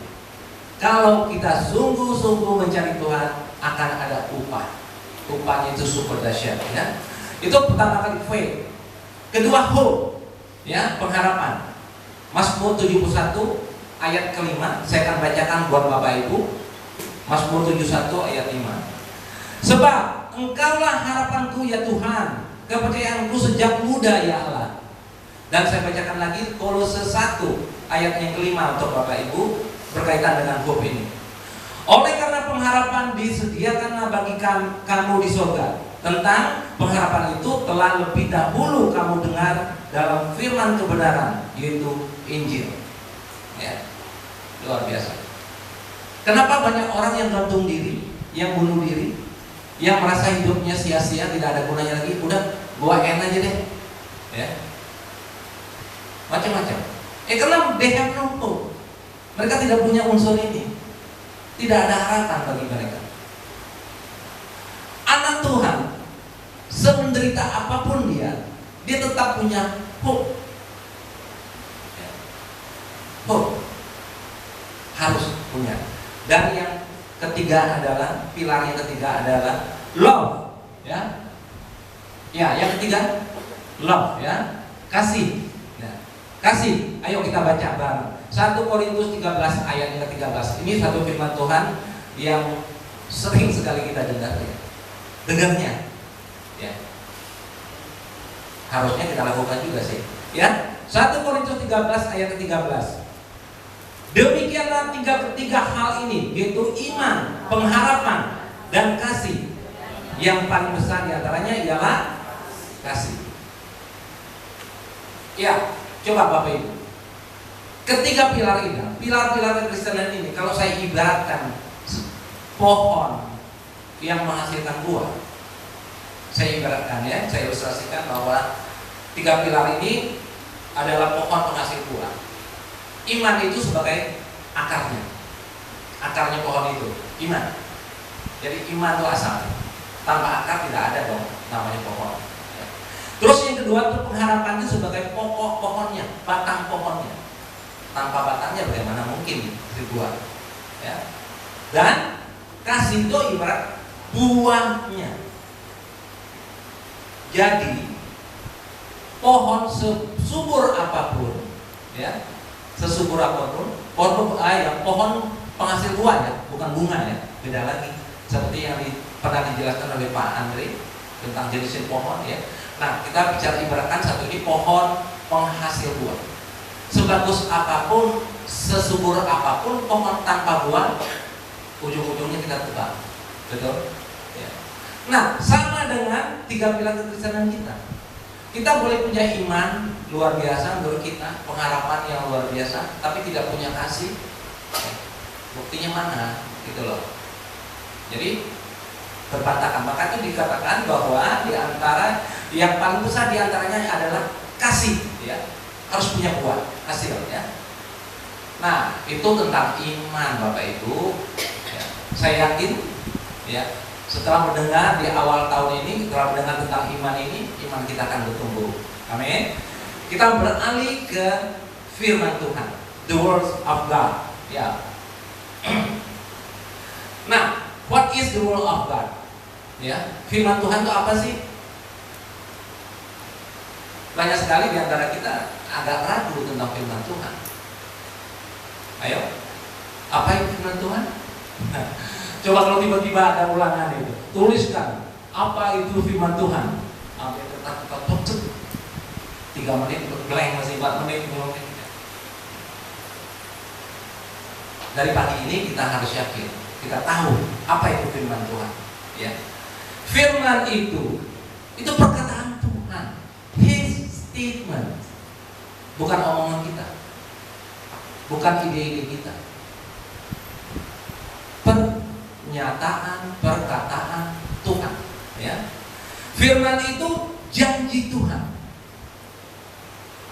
Kalau kita sungguh-sungguh mencari Tuhan, akan ada upah. Upahnya itu super dahsyat, ya. Itu pertama kali faith. Kedua hope, ya, pengharapan. Mazmur 71 ayat ke-5, saya akan bacakan buat Bapak Ibu. Mazmur 71 ayat 5. Sebab Engkaulah harapanku ya Tuhan, kepercayaanku sejak muda ya Allah. Dan saya bacakan lagi Kolose 1 ayat yang ke-5 untuk Bapak Ibu berkaitan dengan hope ini. Oleh karena pengharapan disediakanlah bagi kamu di surga. Tentang pengharapan itu telah lebih dahulu kamu dengar dalam firman kebenaran, yaitu Injil, ya. Luar biasa. Kenapa banyak orang yang gantung diri, yang bunuh diri, yang merasa hidupnya sia-sia, tidak ada gunanya lagi, udah gua enak aja deh, ya. Macam-macam. Karena they have no hope. Mereka tidak punya unsur ini. Tidak ada harapan bagi mereka. Anak Tuhan, semenderita apapun dia tetap punya hope. Ya. Hope harus punya. Dan yang ketiga adalah, pilar yang ketiga adalah love, ya. Ya, yang ketiga love, ya. Kasih, ya. Kasih. Ayo kita baca bareng. 1 Korintus 13 ayat yang ke-13. Ini satu firman Tuhan yang sering sekali kita dengar, ya. Dengarnya, ya. Harusnya kita lakukan juga sih, ya. 1 Korintus 13 ayat ke-13. Demikianlah tiga hal ini, yaitu iman, pengharapan, dan kasih. Yang paling besar diantaranya ialah kasih. Ya, coba Bapak Ibu. Ketiga pilar ini, pilar-pilar kekristenan ini, kalau saya ibaratkan pohon yang menghasilkan buah, saya ibaratkan, ya, saya ilustrasikan bahwa 3 pilar ini adalah pohon penghasil buah. Iman itu sebagai akarnya. Akarnya pohon itu iman. Jadi iman itu asal. Tanpa akar tidak ada dong namanya pohon, ya. Terus yang kedua itu pengharapan itu sebagai pokok pohonnya. batang pohonnya. Tanpa batangnya bagaimana mungkin dibuat? Ya. Dan kasih itu ibarat buahnya. Jadi pohon sesubur apapun, ya, sesubur apapun, pohon penghasil buah ya, bukan bunga ya, beda lagi. Seperti yang pernah dijelaskan oleh Pak Andre tentang jenis pohon ya. Nah, kita bicara ibaratkan satu ini pohon penghasil buah. Sebagus apapun, sesubur apapun pohon tanpa buah, ujung-ujungnya kita tebang. Betul? Ya. Nah, sama dengan 3 pilar kekristenan kita. Kita boleh punya iman luar biasa menurut kita, pengharapan yang luar biasa, tapi tidak punya kasih. Buktinya mana? Gitu loh. Jadi berbatakan. Maka itu dikatakan bahwa di antara yang paling besar di antaranya adalah kasih, ya. Harus punya buah, hasil, ya. Nah, itu tentang iman, Bapak Ibu. Ya. Saya yakin, ya, setelah mendengar di awal tahun ini, setelah mendengar tentang iman ini, iman kita akan bertumbuh. Amin. Kita beralih ke firman Tuhan, the word of God. Ya. Nah, what is the word of God? Ya, firman Tuhan itu apa sih? Banyak sekali di antara kita agak ragu tentang firman Tuhan. Ayo, apa itu firman Tuhan? Coba kalau tiba-tiba ada ulangan itu, tuliskan apa itu firman Tuhan. Ambil kertas, 3 menit, blank masih 4 menit, 5 menit. Dari pagi ini kita harus yakin, kita tahu apa itu firman Tuhan. Ya, firman itu perkataan Tuhan, His statement, bukan omongan kita, bukan ide-ide kita. Pernyataan, perkataan Tuhan, ya. Firman itu janji Tuhan.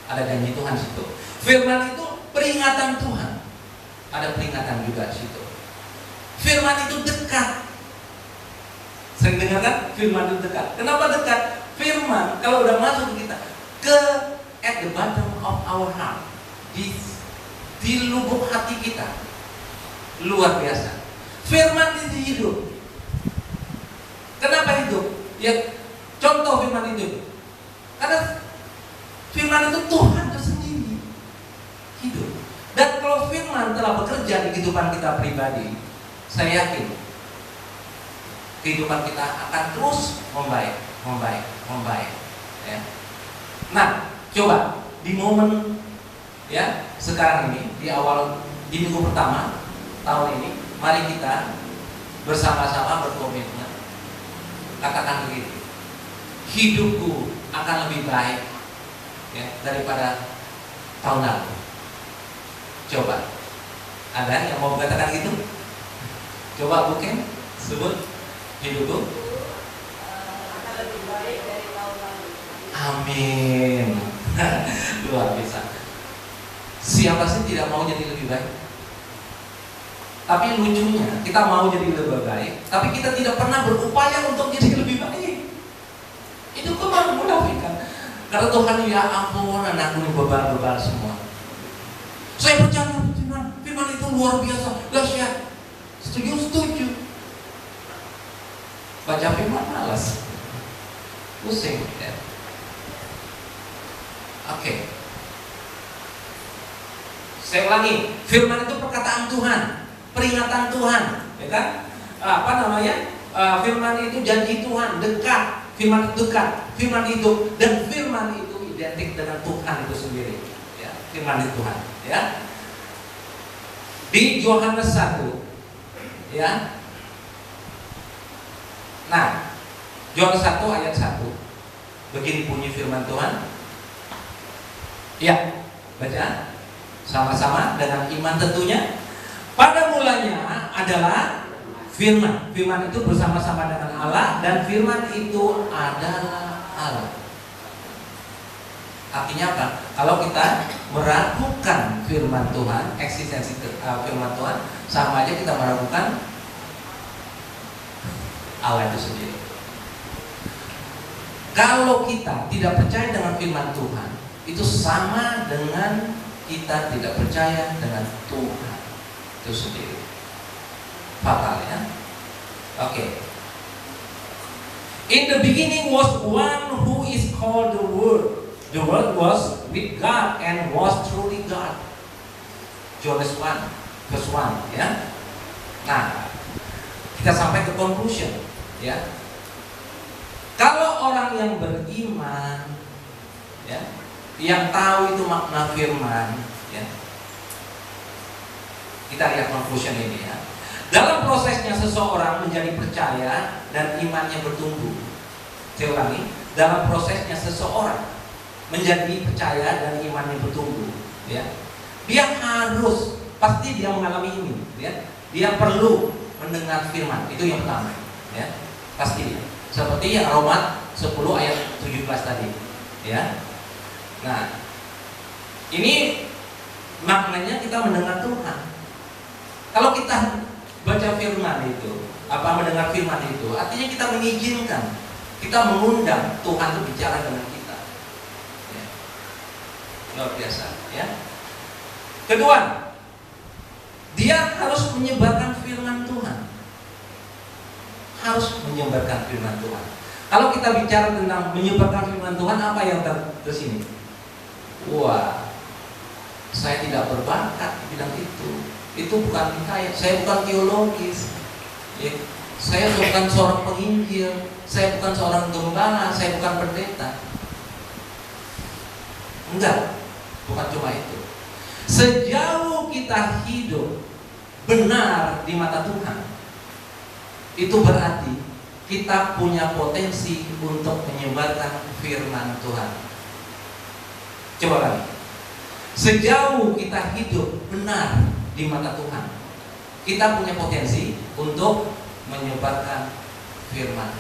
Ada janji Tuhan di situ. Firman itu peringatan Tuhan. Ada peringatan juga di situ. Firman itu dekat. Sering dengar kan? Firman itu dekat. Kenapa dekat? Firman kalau udah masuk ke kita, at the bottom of our heart, di lubuk hati kita, luar biasa. Firman itu hidup. Kenapa hidup? Ya, contoh firman itu. Karena firman itu Tuhan itu sendiri hidup. Dan kalau firman telah bekerja di kehidupan kita pribadi, saya yakin kehidupan kita akan terus membaik. Ya. Nah, coba di momen ya sekarang ini, di minggu pertama tahun ini, mari kita bersama-sama berkomitmen. Katakan begitu, hidupku akan lebih baik ya daripada tahun lalu. Coba, ada yang mau katakan gitu? Coba bukan sebut hidupku Akan lebih baik dari tahun lalu. amin. Luar biasa. Siapa sih tidak mau jadi lebih baik? Tapi lucunya kita mau jadi lebih baik, tapi kita tidak pernah berupaya untuk jadi lebih baik. Itu kemana munafikan? Karena Tuhan, ya ampun, anakku ini bebal semua. Saya percaya firman itu luar biasa, dahsyat. Setuju. Baca firman malas, pusing ya. Oke. Saya ulangi, firman itu perkataan Tuhan, peringatan Tuhan, ya kan? Firman itu janji Tuhan, dekat. Firman itu dekat, firman itu, dan firman itu identik dengan Tuhan itu sendiri. Ya, firman itu Tuhan. Ya. Di Yohanes 1, ya. Nah, Yohanes 1 ayat 1, begini bunyi firman Tuhan. Ya, baca sama-sama dengan iman tentunya. Pada mulanya adalah firman. Firman itu bersama-sama dengan Allah, dan firman itu adalah Allah. Artinya apa? Kalau kita meragukan firman Tuhan, eksistensi firman Tuhan, sama aja kita meragukan Allah itu sendiri. Kalau kita tidak percaya dengan firman Tuhan, itu sama dengan kita tidak percaya dengan Tuhan itu sendiri. Fatal ya. Oke. In the beginning was one who is called the Word. The Word was with God and was truly God. Johannes 1 verse 1 ya. Nah, kita sampai ke conclusion ya. Kalau orang yang beriman ya, yang tahu itu makna firman ya. Kita lihat conclusion ini ya. Dalam prosesnya seseorang menjadi percaya dan imannya bertumbuh. Saya ulangi, dalam prosesnya seseorang menjadi percaya dan imannya bertumbuh, ya. Dia harus, pasti dia mengalami ini, ya. Dia perlu mendengar firman, itu yang pertama, ya. Pasti. Seperti yang Roma 10 ayat 17 tadi, ya. Nah, ini maknanya kita mendengar Tuhan. Kalau kita baca firman itu, mendengar firman itu, artinya kita mengizinkan, kita mengundang Tuhan itu bicara dengan kita. Ya. Luar biasa, ya. Kedua, dia harus menyebarkan firman Tuhan. Harus menyebarkan firman Tuhan. Kalau kita bicara tentang menyebarkan firman Tuhan, apa yang tersini? Wah, saya tidak berbakat di bidang itu. Itu bukan saya bukan teologis, ya. Saya bukan seorang penginjil, saya bukan seorang gembala, saya bukan pendeta. Enggak, bukan cuma itu. Sejauh kita hidup benar di mata Tuhan, itu berarti kita punya potensi untuk menyebarkan firman Tuhan. Coba lagi. Sejauh kita hidup benar di mata Tuhan, kita punya potensi untuk menyebarkan firman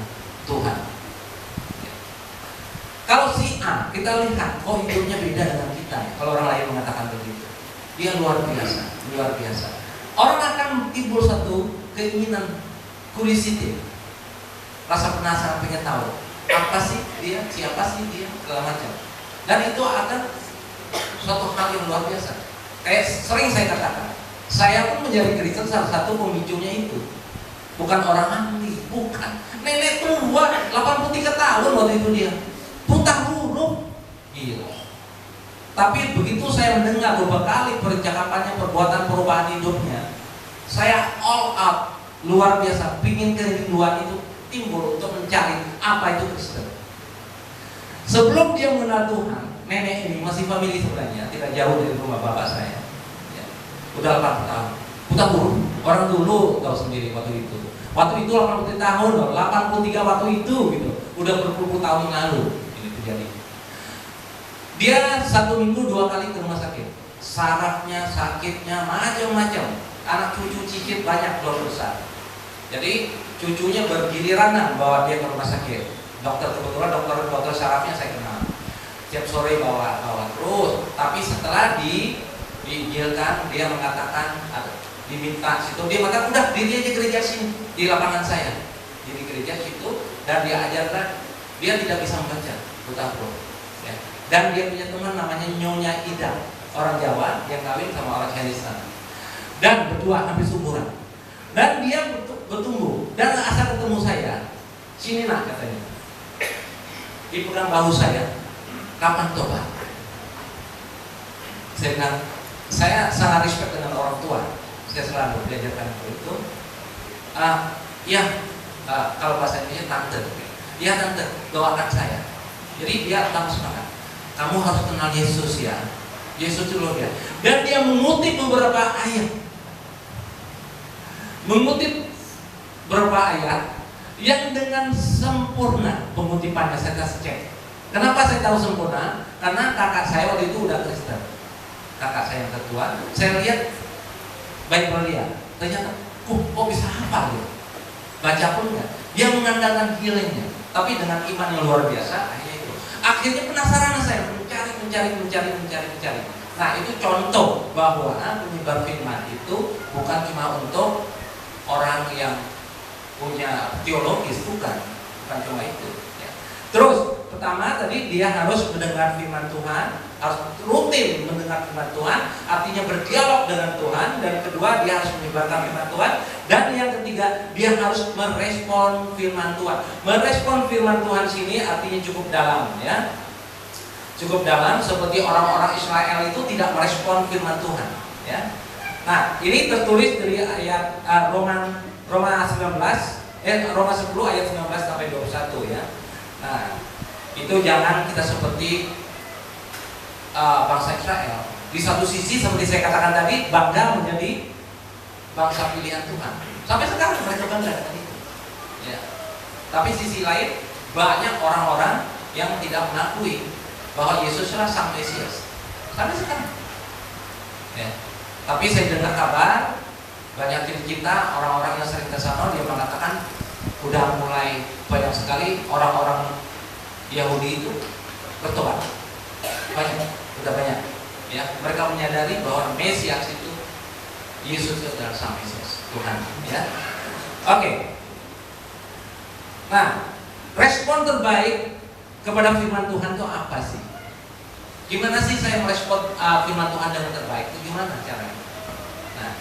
Tuhan. Kalau si A, kita lihat, oh hidupnya beda dengan kita. Kalau orang lain mengatakan begitu, dia luar biasa, luar biasa. Orang akan timbul satu keinginan, curiosity, rasa penasaran, pengen tahu apa sih dia, siapa sih dia, segala macam. Dan itu akan suatu hal yang luar biasa. Kayak sering saya katakan, saya pun menjadi Kristen salah satu pemicunya itu. Bukan orang ahli, bukan. Nenek tua, 83 tahun waktu itu dia. Buta huruf. Gila. Tapi begitu saya mendengar beberapa kali percakapannya, perbuatan perubahan hidupnya, saya all out, luar biasa. Pingin kerinduan itu timbul untuk mencari apa itu Kristen. Sebelum dia mengenal Tuhan, nenek ini masih famili sebenarnya, tidak jauh dari rumah bapak saya. Udah 80 tahun, buta huruf. Orang dulu tahu sendiri waktu itu 83 tahun loh, 83 waktu itu gitu. Udah berpuluh tahun yang lalu ini terjadi. Dia 1 minggu 2 kali ke rumah sakit. Sarafnya, sakitnya, macam-macam. Anak cucu cicit banyak keluar besar. Jadi cucunya bergiliran bawa dia ke rumah sakit. Dokter, kebetulan dokter sarafnya saya kenal. Setiap sore bawa terus. Tapi setelah diinjilkan, dia mengatakan, diminta situ, dia mengatakan udah diri aja gereja sini di lapangan saya, di gereja situ, dan dia ajarkan. Dia tidak bisa membaca, buta huruf, ya. Dan dia punya teman namanya Nyonya Ida, orang Jawa yang kawin sama orang Chinese sana. Dan berdua hampir seumuran. Dan dia bertumbuh. Dan asal ketemu saya, sini nak katanya, dipegang bahu saya, kapan tobat? Saya bilang, saya sangat respect dengan orang tua. Saya selalu diajarkan itu. Kalau bahasa Indonesia tante. Ya tante, doakan saya. Jadi dia langsung semangat. Kamu harus kenal Yesus ya. Yesus itu luar biasa. Dan dia mengutip beberapa ayat. Mengutip beberapa ayat yang dengan sempurna pengutipannya saya kasih cek. Kenapa saya tahu sempurna? Karena kakak saya waktu itu udah Kristen. Kakak saya yang tertua, saya lihat Bible dia, ternyata, kok bisa hafal dia? Baca pun enggak. Dia mengandalkan healingnya, tapi dengan iman yang luar biasa. Akhirnya penasaran saya, mencari. Nah itu contoh bahwa penyebar firman itu bukan cuma untuk orang yang punya teologis, bukan cuma itu. Ya. Terus pertama tadi dia harus mendengar firman Tuhan. harus rutin mendengar firman Tuhan, artinya berdialog dengan Tuhan. Dan kedua, dia harus menyebarkan firman Tuhan. Dan yang ketiga, dia harus merespon firman Tuhan. Merespon firman Tuhan sini artinya cukup dalam, ya. Cukup dalam, seperti orang-orang Israel itu tidak merespon firman Tuhan, ya. Nah, ini tertulis dari ayat Roma 10 ayat 19 sampai 21, ya. Nah, itu jangan kita seperti bangsa Israel. Di satu sisi seperti saya katakan tadi, bangga menjadi bangsa pilihan Tuhan. Sampai sekarang mereka bangga dengan itu, ya. Tapi sisi lain, banyak orang-orang yang tidak mengakui bahwa Yesuslah Sang Mesias. Sampai sekarang, ya. Tapi saya dengar kabar banyak kita orang-orang yang sering ke sana, dia mengatakan udah mulai banyak sekali orang-orang Yahudi itu bertobat. Udah banyak. Ya, mereka menyadari bahwa Mesias itu Yesus adalah Sang Mesias, Tuhan, ya. Oke. Nah, respon terbaik kepada firman Tuhan itu apa sih? Gimana sih saya merespon firman Tuhan dengan terbaik? Itu gimana caranya? Nah,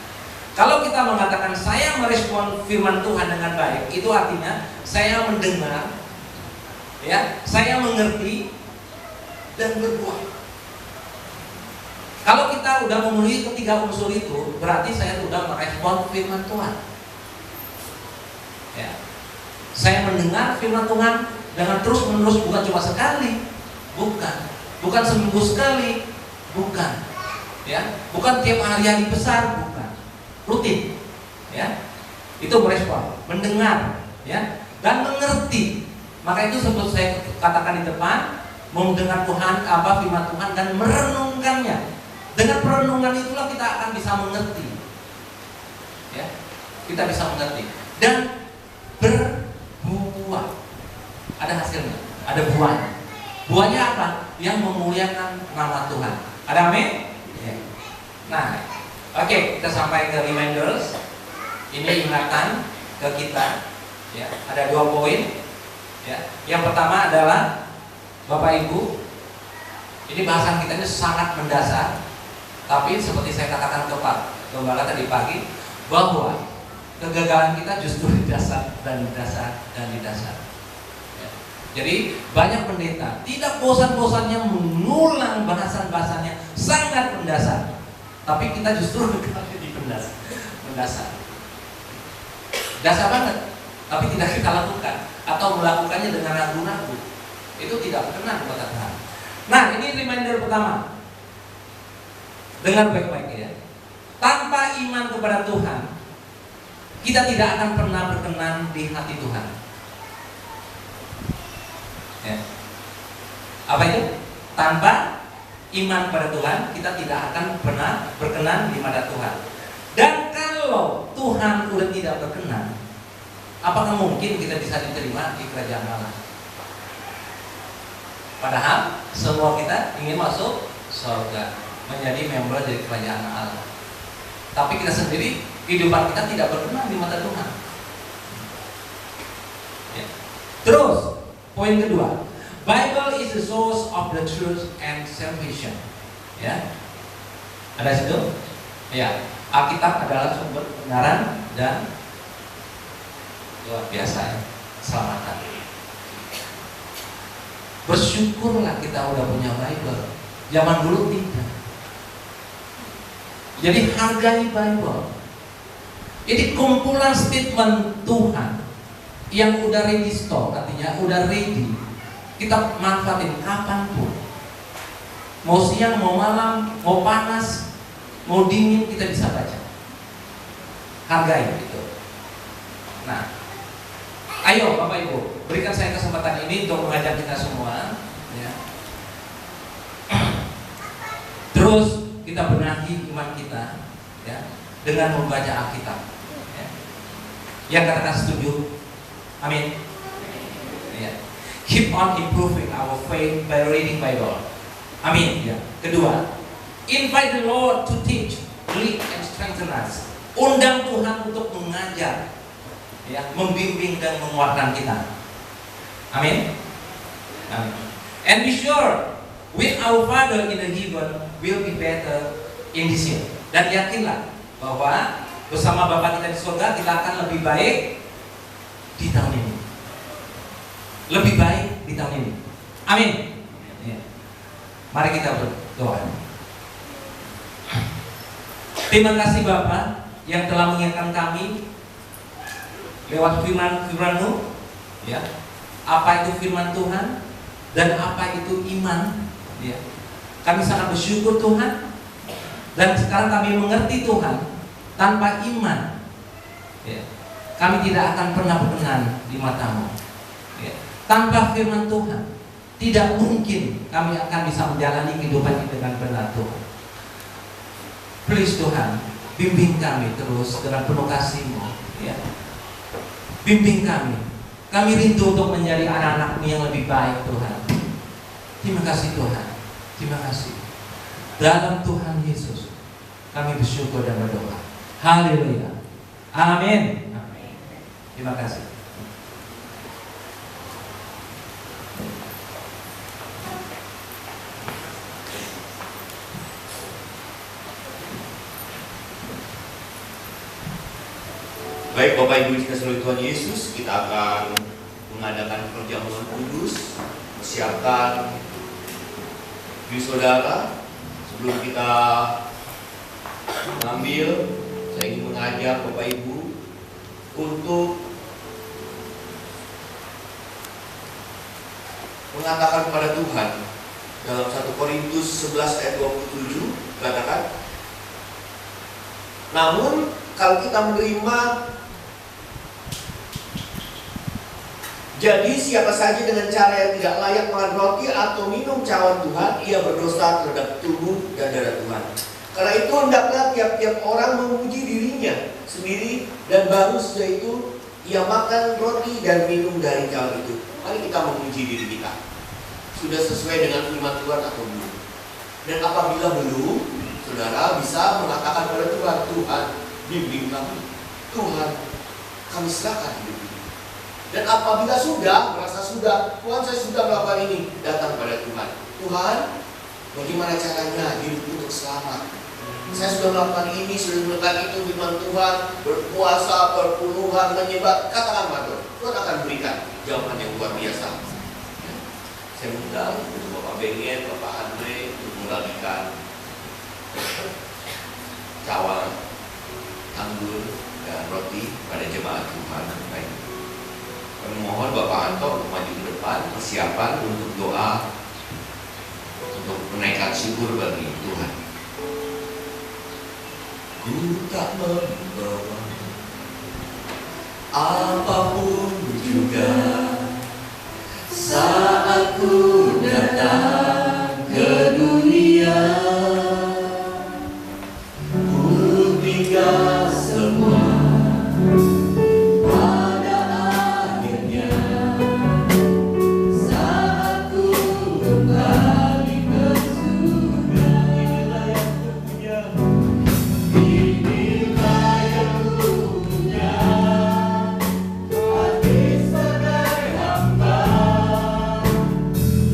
kalau kita mengatakan saya merespon firman Tuhan dengan baik, itu artinya saya mendengar, ya, saya mengerti dan berbuat. Kalau kita udah memenuhi ketiga unsur itu, berarti saya sudah merespon firman Tuhan. Ya. Saya mendengar firman Tuhan dengan terus-menerus, bukan cuma sekali, bukan seminggu sekali, bukan, ya, bukan tiap hari besar, bukan, rutin, ya. Itu merespon, mendengar, ya, dan mengerti. Maka itu seperti saya katakan di depan, mendengar Tuhan firman Tuhan dan merenungkannya. Dengan perenungan itulah kita akan bisa mengerti, ya, kita bisa mengerti dan berbuah. Ada hasilnya, ada buahnya. Buahnya apa? Yang memuliakan nama Tuhan. Ada amin? Ya. Nah, oke, kita sampai ke reminders. Ini ingatan ke kita, ya. Ada 2 poin, ya. Yang pertama adalah Bapak Ibu, ini bahasan kita ini sangat mendasar. Tapi seperti saya katakan ke Pak Gembala tadi pagi, bahwa kegagalan kita justru di dasar dan di dasar dan di dasar. Ya. Jadi banyak pendeta tidak bosan-bosannya mengulang bahasan-bahasannya sangat mendasar, tapi kita justru gagal di mendasar. Dasar banget, tapi tidak kita lakukan atau melakukannya dengan ragu-ragu. Itu tidak berkenan kepada Tuhan. Nah, ini reminder pertama. Dengar baik-baik, ya. Tanpa iman kepada Tuhan, kita tidak akan pernah berkenan di hati Tuhan. Ya. Apa itu? Tanpa iman pada Tuhan, kita tidak akan pernah berkenan di mata Tuhan. Dan kalau Tuhan sudah tidak berkenan, apakah mungkin kita bisa diterima di kerajaan Allah? Padahal semua kita ingin masuk surga, menjadi member dari kerajaan Allah. Tapi kita sendiri, kehidupan kita tidak berkenan di mata Tuhan. Ya. Terus, poin kedua, Bible is the source of the truth and salvation. Ya, ada situ? Ya, Alkitab adalah sumber kebenaran dan luar biasa, ya, keselamatan. Bersyukurlah kita udah punya Bible. Zaman dulu tidak. Jadi hargai Bible. Ini kumpulan statement Tuhan yang udah ready stock, artinya udah ready. Kita manfaatin kapanpun. Mau siang, mau malam, mau panas, mau dingin, kita bisa baca. Hargai itu. Nah, ayo Bapak Ibu, berikan saya kesempatan ini untuk mengajak kita semua, ya. Terus kita benahi iman kita, ya, dengan membaca Alkitab, ya. Yang katakan setuju, amin. Ya. Keep on improving our faith by reading Bible, amin. Ya. Kedua, invite the Lord to teach, lead and strengthen us. Undang Tuhan untuk mengajar, ya, membimbing dan menguatkan kita, amin. Amin. And be sure with our Father in the heaven will be better in this year. Dan yakinlah bahwa bersama Bapa kita di surga kita akan lebih baik di tahun ini. Lebih baik di tahun ini. Amin. Ya. Mari kita berdoa. Terima kasih Bapa yang telah mengingatkan kami lewat firman-Mu, ya. Apa itu firman Tuhan dan apa itu iman, ya. Kami sangat bersyukur Tuhan. Dan sekarang kami mengerti Tuhan, tanpa iman, ya, kami tidak akan pernah berkenan di mata-Mu, ya. Tanpa firman Tuhan tidak mungkin kami akan bisa menjalani kehidupan ini dengan benar Tuhan. Please Tuhan, bimbing kami terus dengan penuh kasih-Mu, ya. Bimbing kami. Kami rindu untuk menjadi anak-anak-Mu yang lebih baik Tuhan. Terima kasih Tuhan. Terima kasih. Dalam Tuhan Yesus kami bersyukur dan berdoa. Haleluya. Amin. Terima kasih. Baik Bapak Ibu dikasihi oleh Tuhan Yesus, kita akan mengadakan perjamuan kudus, persiapkan diri saudara. Sebelum kita mengambil, saya ingin mengajak Bapak Ibu untuk mengatakan kepada Tuhan dalam 1 Korintus 11 ayat 27 katakan, namun kalau kita menerima, jadi siapa saja dengan cara yang tidak layak makan roti atau minum cawan Tuhan, ia berdosa terhadap tubuh dan darah Tuhan. Karena itu hendaklah tiap-tiap orang memuji dirinya sendiri, dan baru sesudah itu ia makan roti dan minum dari cawan itu. Mari kita memuji diri kita. Sudah sesuai dengan firman Tuhan atau belum? Dan apabila belum, saudara bisa mengatakan kepada Tuhan, Tuhan bimbing kami, Tuhan kami serahkan hidup ini. Dan apabila sudah, merasa sudah, Tuhan saya sudah melakukan ini, datang kepada Tuhan. Tuhan, bagaimana caranya hidup untuk selamat? Saya sudah melakukan ini, sudah melakukan itu, firman Tuhan, berpuasa, berpuluhan, menyebar. Katakan pada Tuhan, Tuhan akan berikan jawaban yang luar biasa. Saya undang untuk Bapak Bengen, Bapak Andre untuk membagikan cawan, anggur, dan roti pada jemaat Tuhan. Baik. Kami mohon Bapak Anto untuk maju ke depan, persiapan untuk doa untuk menaikkan syukur bagi Tuhan. Ku tak membawa apapun juga saat ku datang ke dunia. Ku tinggal semua pada akhirnya saat ku kembali ke surga. Inilah yang ku punya. Inilah yang ku punya. Hati sebagai hamba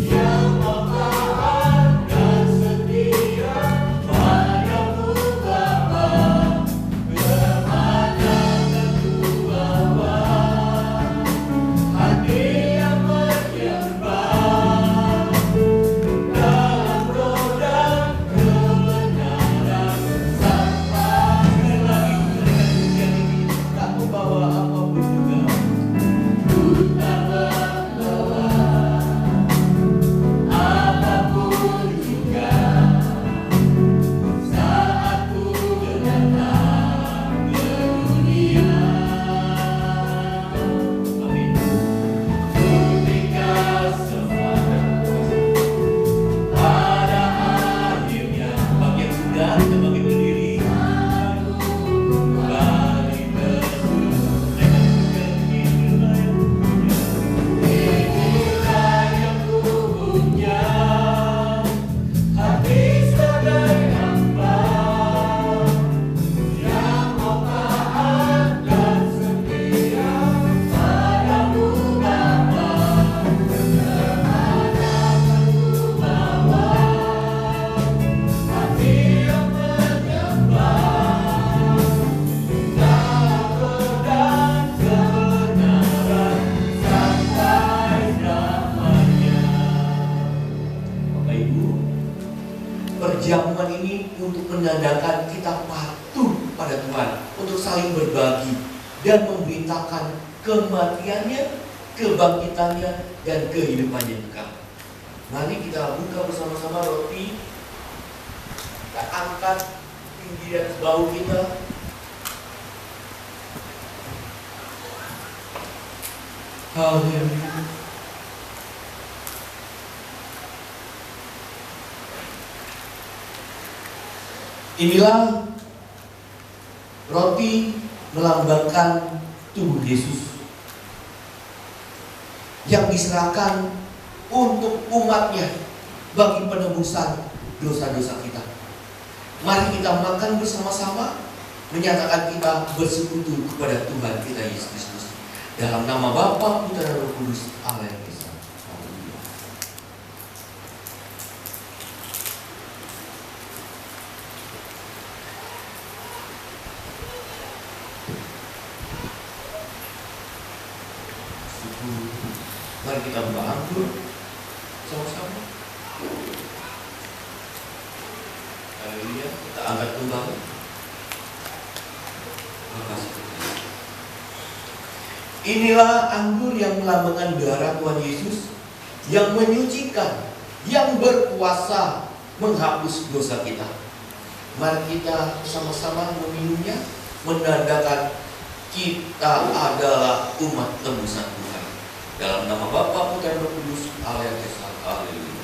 yang mau taat dan setia padamu Bapa. Kemana ku bawa hati yang menyembah dalam roda kebenaran sampai ke langit. Tak membawa apapun juga. Ku tak membawa apapun juga saat ku datang ke dunia. Amin. Ku tinggal semua pada akhirnya. Bagi yang sudah, kita bagi berdiri. Kembali ke surga. Inilah yang ku punya. Hati sebagai hamba yang mau taat dan setia padamu Bapa. Kemana ku bawa bantuan ini untuk menandakan kita patuh pada Tuhan, untuk saling berbagi dan memberitakan kematiannya, kebangkitannya, dan kehidupannya kekal. Mari kita buka bersama-sama roti, kita angkat tinggi di atas bahu kita. Haleluya. Inilah roti melambangkan tubuh Yesus yang diserahkan untuk umatnya bagi penebusan dosa-dosa kita. Mari kita makan bersama-sama, menyatakan kita bersekutu kepada Tuhan kita Yesus Kristus. Dalam nama Bapa, Putra dan Roh Kudus, Allah yang Esa. Haleluya. Mari kita buka anggur sama-sama. Haleluya. Kita angkat kembali. Terima kasih. Inilah anggur yang melambangkan darah Tuhan Yesus yang menyucikan, yang berkuasa menghapus dosa kita. Mari kita sama-sama meminumnya, menandakan kita adalah umat tebusan Tuhan. Dalam nama Bapa, Putra dan Roh Kudus, Allah yang Esa. Haleluya.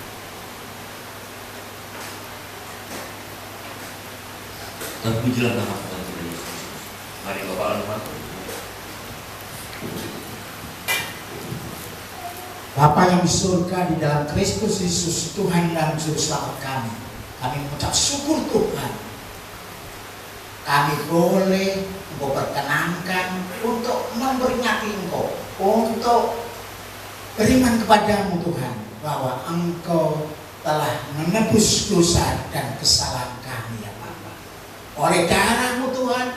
Terpujilah nama Tuhan Yesus. Mari Bapak Alman. Bapa yang di surga, di dalam Kristus Yesus Tuhan dan Juru Selamat kami mengucap syukur Tuhan. Kami boleh Engkau perkenankan untuk memperingati Engkau, untuk beriman kepadamu Tuhan, bahwa Engkau telah menebus dosa dan kesalahan kami ya Bapa. Oleh darah-Mu Tuhan,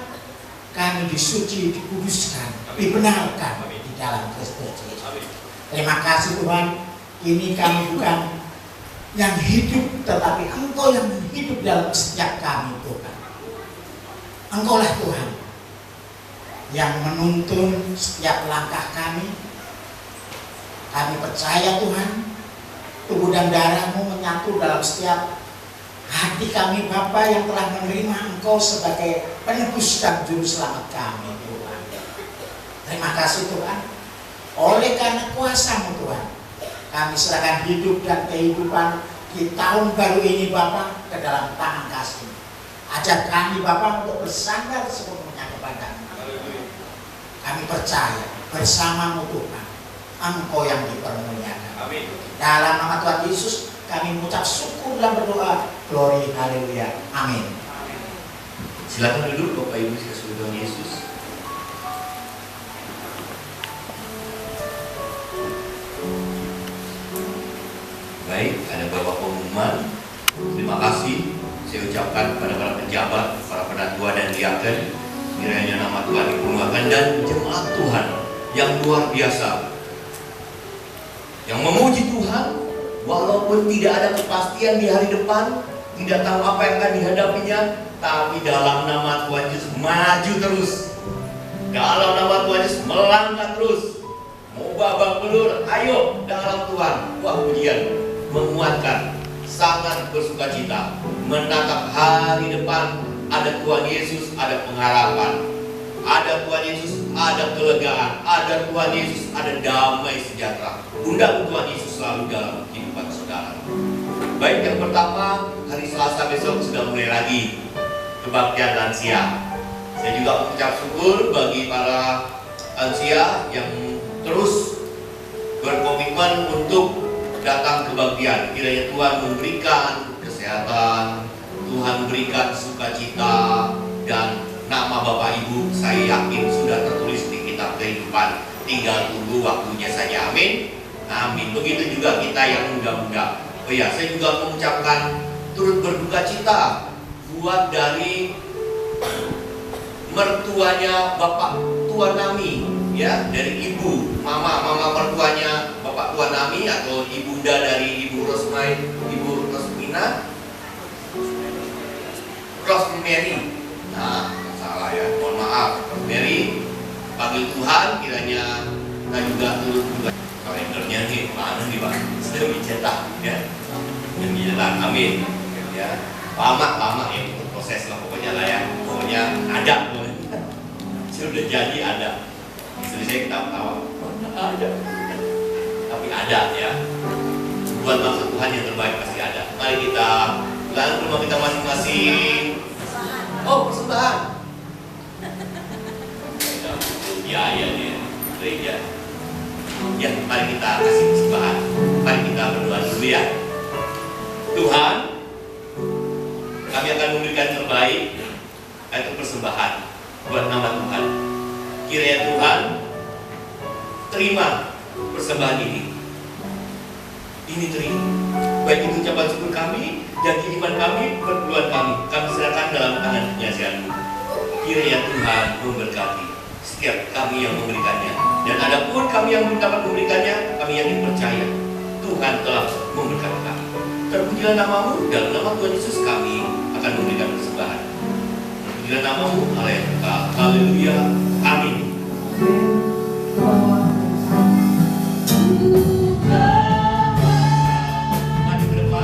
kami disuci, dikuduskan, dibenarkan di dalam Kristus Yesus. Terima kasih Tuhan, ini kami bukan yang hidup, tetapi Engkau yang hidup dalam setiap kami Tuhan. Engkaulah Tuhan yang menuntun setiap langkah kami. Kami percaya Tuhan, tubuh dan darah-Mu menyatu dalam setiap hati kami Bapa yang telah menerima Engkau sebagai penebus dan juru selamat kami Tuhan. Terima kasih Tuhan. Oleh karena kuasa-Mu Tuhan, kami serahkan hidup dan kehidupan di tahun baru ini Bapa ke dalam tangan kasih. Ajar kami Bapa untuk bersandar sepenuhnya kepada-Mu. Kami percaya bersama-Mu Tuhan, Engkau yang dipermuliakan. Amin. Dalam nama Tuhan Yesus kami mengucap syukur dan berdoa. Glory, haleluya. Amin. Silakan duduk Bapak Ibu sekalian Tuhan Yesus. Baik, ada beberapa pengumuman. Terima kasih saya ucapkan kepada para pejabat, para penatua dan diaken. Kiranya nama Tuhan dipermuliakan dan jemaat Tuhan yang luar biasa, yang memuji Tuhan walaupun tidak ada kepastian di hari depan, tidak tahu apa yang akan dihadapinya, tapi dalam nama Tuhan Yesus maju terus. Dalam nama Tuhan Yesus melangkah terus. Mau babak belur, ayo dalam Tuhan. Wah, pujian menguatkan, sangat bersuka cita, menatap hari depan. Ada Tuhan Yesus, ada pengharapan. Ada Tuhan Yesus, ada kelegaan. Ada Tuhan Yesus, ada damai sejahtera. Undang Tuhan Yesus selalu dalam kehidupan saudara. Baik, yang pertama, hari Selasa besok sudah mulai lagi kebaktian lansia. Saya juga mengucap syukur bagi para lansia yang terus berkomitmen untuk datang kebaktian. Kiranya Tuhan memberikan kesehatan, Tuhan berikan sukacita, dan nama Bapak Ibu saya yakin sudah tertulis di kitab kehidupan. Tinggal tunggu waktunya saja. Amin. Amin. Begitu juga kita yang muda-muda. Oh ya, saya juga mengucapkan turut berduka cita buat dari mertuanya Bapak Tuan Nami, ya, dari ibu, mama mertuanya Bapak Tuan Nami atau ibunda dari Ibu Rosmina, Rosemary. Nah, salah ya, mohon maaf. Rosemary, panggil Tuhan, kiranya kita juga turut juga. Kalendernya nih, mana nih Pak? Sedang dicetak ya. Yang dicetak, amin. Ya, lama ya proses lah pokoknya lah ya. Pokoknya ada. Saya udah jadi ada. Istri saya ketawa-tawa, ada. Tapi ada ya. Buat maksud Tuhan yang terbaik pasti ada. Mari kita pulang ke rumah kita masing-masing. Oh, persembahan. Biaya nih, gereja. Ya, mari kita kasih persembahan. Mari kita berdoa dulu ya. Tuhan, kami akan memberikan terbaik, yaitu persembahan buat nama Tuhan. Kiranya Tuhan terima persembahan ini. Ini terima. Baik itu ucapan syukur kami, janji iman kami, perpuluhan kami serahkan dalam tangan penyelesaian-Mu. Kiranya Tuhan memberkati setiap kami yang memberikannya. Dan adapun kami yang belum dapat memberikannya, kami yakin percaya Tuhan telah memberkati kami. Terpujilah nama-Mu, dalam nama Tuhan Yesus kami akan memberikan persembahan. Terpujilah nama-Mu, haleluya, amin. Mari ke depan.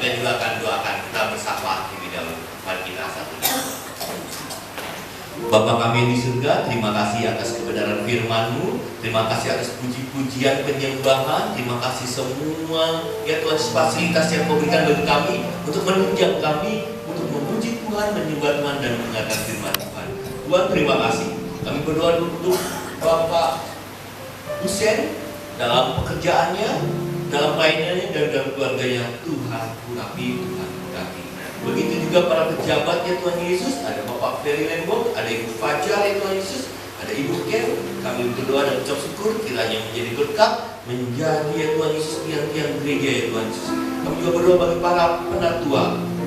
Kita juga akan doakan, kita bersama lebih dahulu. Mari kita satu. Bapa kami di surga, terima kasih atas kebenaran firman-Mu, terima kasih atas puji-pujian penyembahan, terima kasih semua ya Tuhan fasilitas yang Kau berikan bagi kami untuk menunjang kami, untuk memuji Tuhan, menyembah Tuhan dan mendengarkan firman Tuhan. Tuhan terima kasih. Kami berdoa untuk Bapak Husein dalam pekerjaannya, dalam pelayanannya dan dalam keluarganya. Tuhan urapi, Tuhan urapi. Begitu juga para pejabatnya Tuhan Yesus. Ada Bapak Ferry Lembong, ada Ibu Fajar ya Tuhan Yesus, ada Ibu Ken. Kami berdoa dan ucap syukur kiranya menjadi berkat, menjadi ya Tuhan Yesus tiang-tiang gereja ya Tuhan Yesus. Kami juga berdoa bagi para penatua,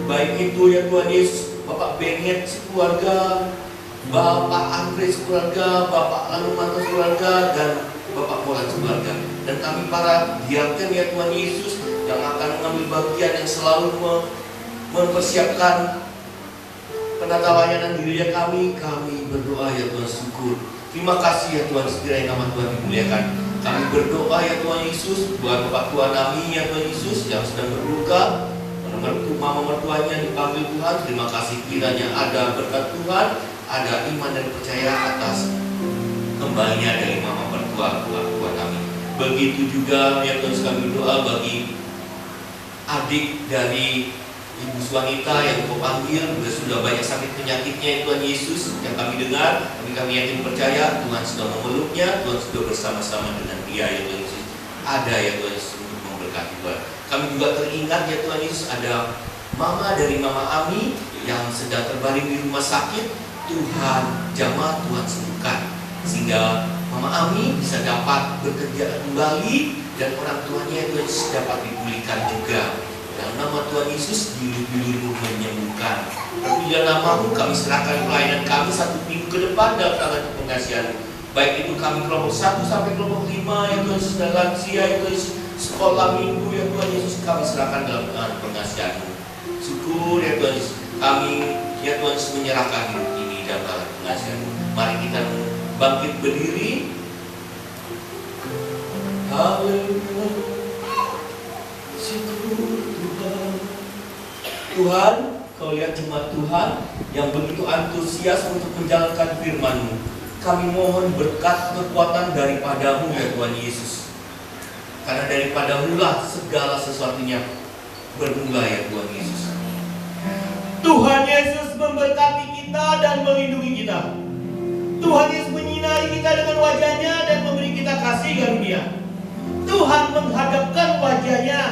baik itu ya Tuhan Yesus, Bapak Benget sekeluarga, Bapak Andre sekeluarga, Bapak Lanumanto sekeluarga, dan Bapak Molan sekeluarga. Dan kami para diaken ya Tuhan Yesus yang akan mengambil bagian yang selalu mempersiapkan penata layanan gereja kami berdoa ya Tuhan, syukur. Terima kasih ya Tuhan, sekiranya nama Tuhan dimuliakan. Kami berdoa ya Tuhan Yesus buat Bapak Tuhan kami ya Tuhan Yesus yang sedang berduka, mama mertuanya dipanggil Tuhan. Terima kasih kiranya ada berkat Tuhan, ada iman dan percaya atas kembalinya dari mama mertua Tuhan kami. Begitu juga ya Tuhan, kami berdoa bagi adik dari Ibu Suwanita yang kau panggil, sudah banyak sakit penyakitnya Tuhan Yesus yang kami dengar, tapi kami yakin percaya Tuhan sudah memeluknya, Tuhan sudah bersama-sama dengan dia ya Tuhan Yesus. Ada ya Tuhan Yesus untuk memberkati Tuhan. Kami juga teringat ya Tuhan Yesus, ada mama dari Mama Ami yang sedang terbaring di rumah sakit. Tuhan jamah, Tuhan sembuhkan, sehingga Mama Ami bisa dapat bekerja kembali dan orang tuanya Tuhan Yesus dapat dipulihkan juga. Dalam nama Tuhan Yesus, dulu-dulu menyembuhkan. Tapi dalam namamu kami serahkan pelayanan kami 1 minggu ke depan dalam tangan pengasihan-Mu. Baik itu kami kelompok 1 sampai kelompok 5 ya Tuhan Yesus, dan lansia ya Tuhan Yesus, sekolah minggu ya Tuhan Yesus, kami serahkan dalam tangan pengasihan-Mu. Syukur ya Tuhan Yesus, kami ya Tuhan Yesus menyerahkan hidup ini dalam tangan pengasihan-Mu. Mari kita bangkit berdiri. Haleluya. Syukur Tuhan, kau lihat jemaat Tuhan yang begitu antusias untuk menjalankan firman-Mu. Kami mohon berkat kekuatan daripadamu ya Tuhan Yesus. Karena daripadamu lah segala sesuatunya bermula ya Tuhan Yesus. Tuhan Yesus memberkati kita dan melindungi kita. Tuhan Yesus menyinari kita dengan wajahnya dan memberi kita kasih karunia. Tuhan menghadapkan wajahnya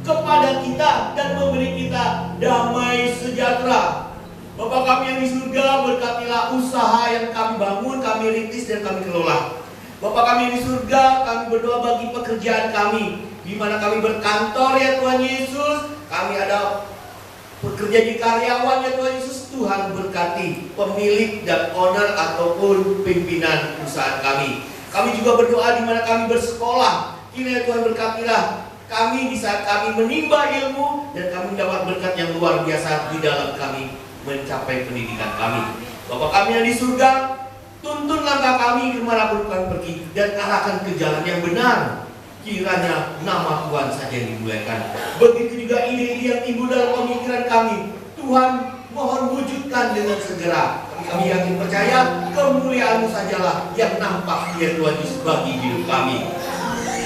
kepada kita dan memberi kita damai sejahtera. Bapa kami yang di surga, berkatilah usaha yang kami bangun, kami rintis dan kami kelola. Bapa kami yang di surga, kami berdoa bagi pekerjaan kami, di mana kami berkantor ya Tuhan Yesus. Kami ada bekerja di karyawan ya Tuhan Yesus. Tuhan berkati pemilik dan owner ataupun pimpinan perusahaan kami. Kami juga berdoa di mana kami bersekolah. Kiranya Tuhan berkatilah kami di saat kami menimba ilmu dan kami dapat berkat yang luar biasa di dalam kami mencapai pendidikan kami. Bapa kami yang di surga, tuntun langkah kami kemanapun kami pergi dan arahkan ke jalan yang benar. Kiranya nama Tuhan saja yang dimuliakan. Begitu juga ide-ide yang timbul dalam pemikiran kami, Tuhan mohon wujudkan dengan segera. Kami yakin percaya kemuliaan-Mu sajalah yang nampak ya Tuhan Yesus bagi hidup kami.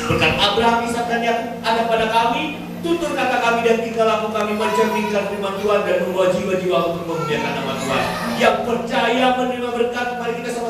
Berkat Abraham, Ishak dan Yakub ada pada kami, tutur kata kami dan tingkah laku kami mencerminkan firman Tuhan dan membawa jiwa-jiwa untuk memuliakan nama Tuhan. Yang percaya menerima berkat, mari kita sama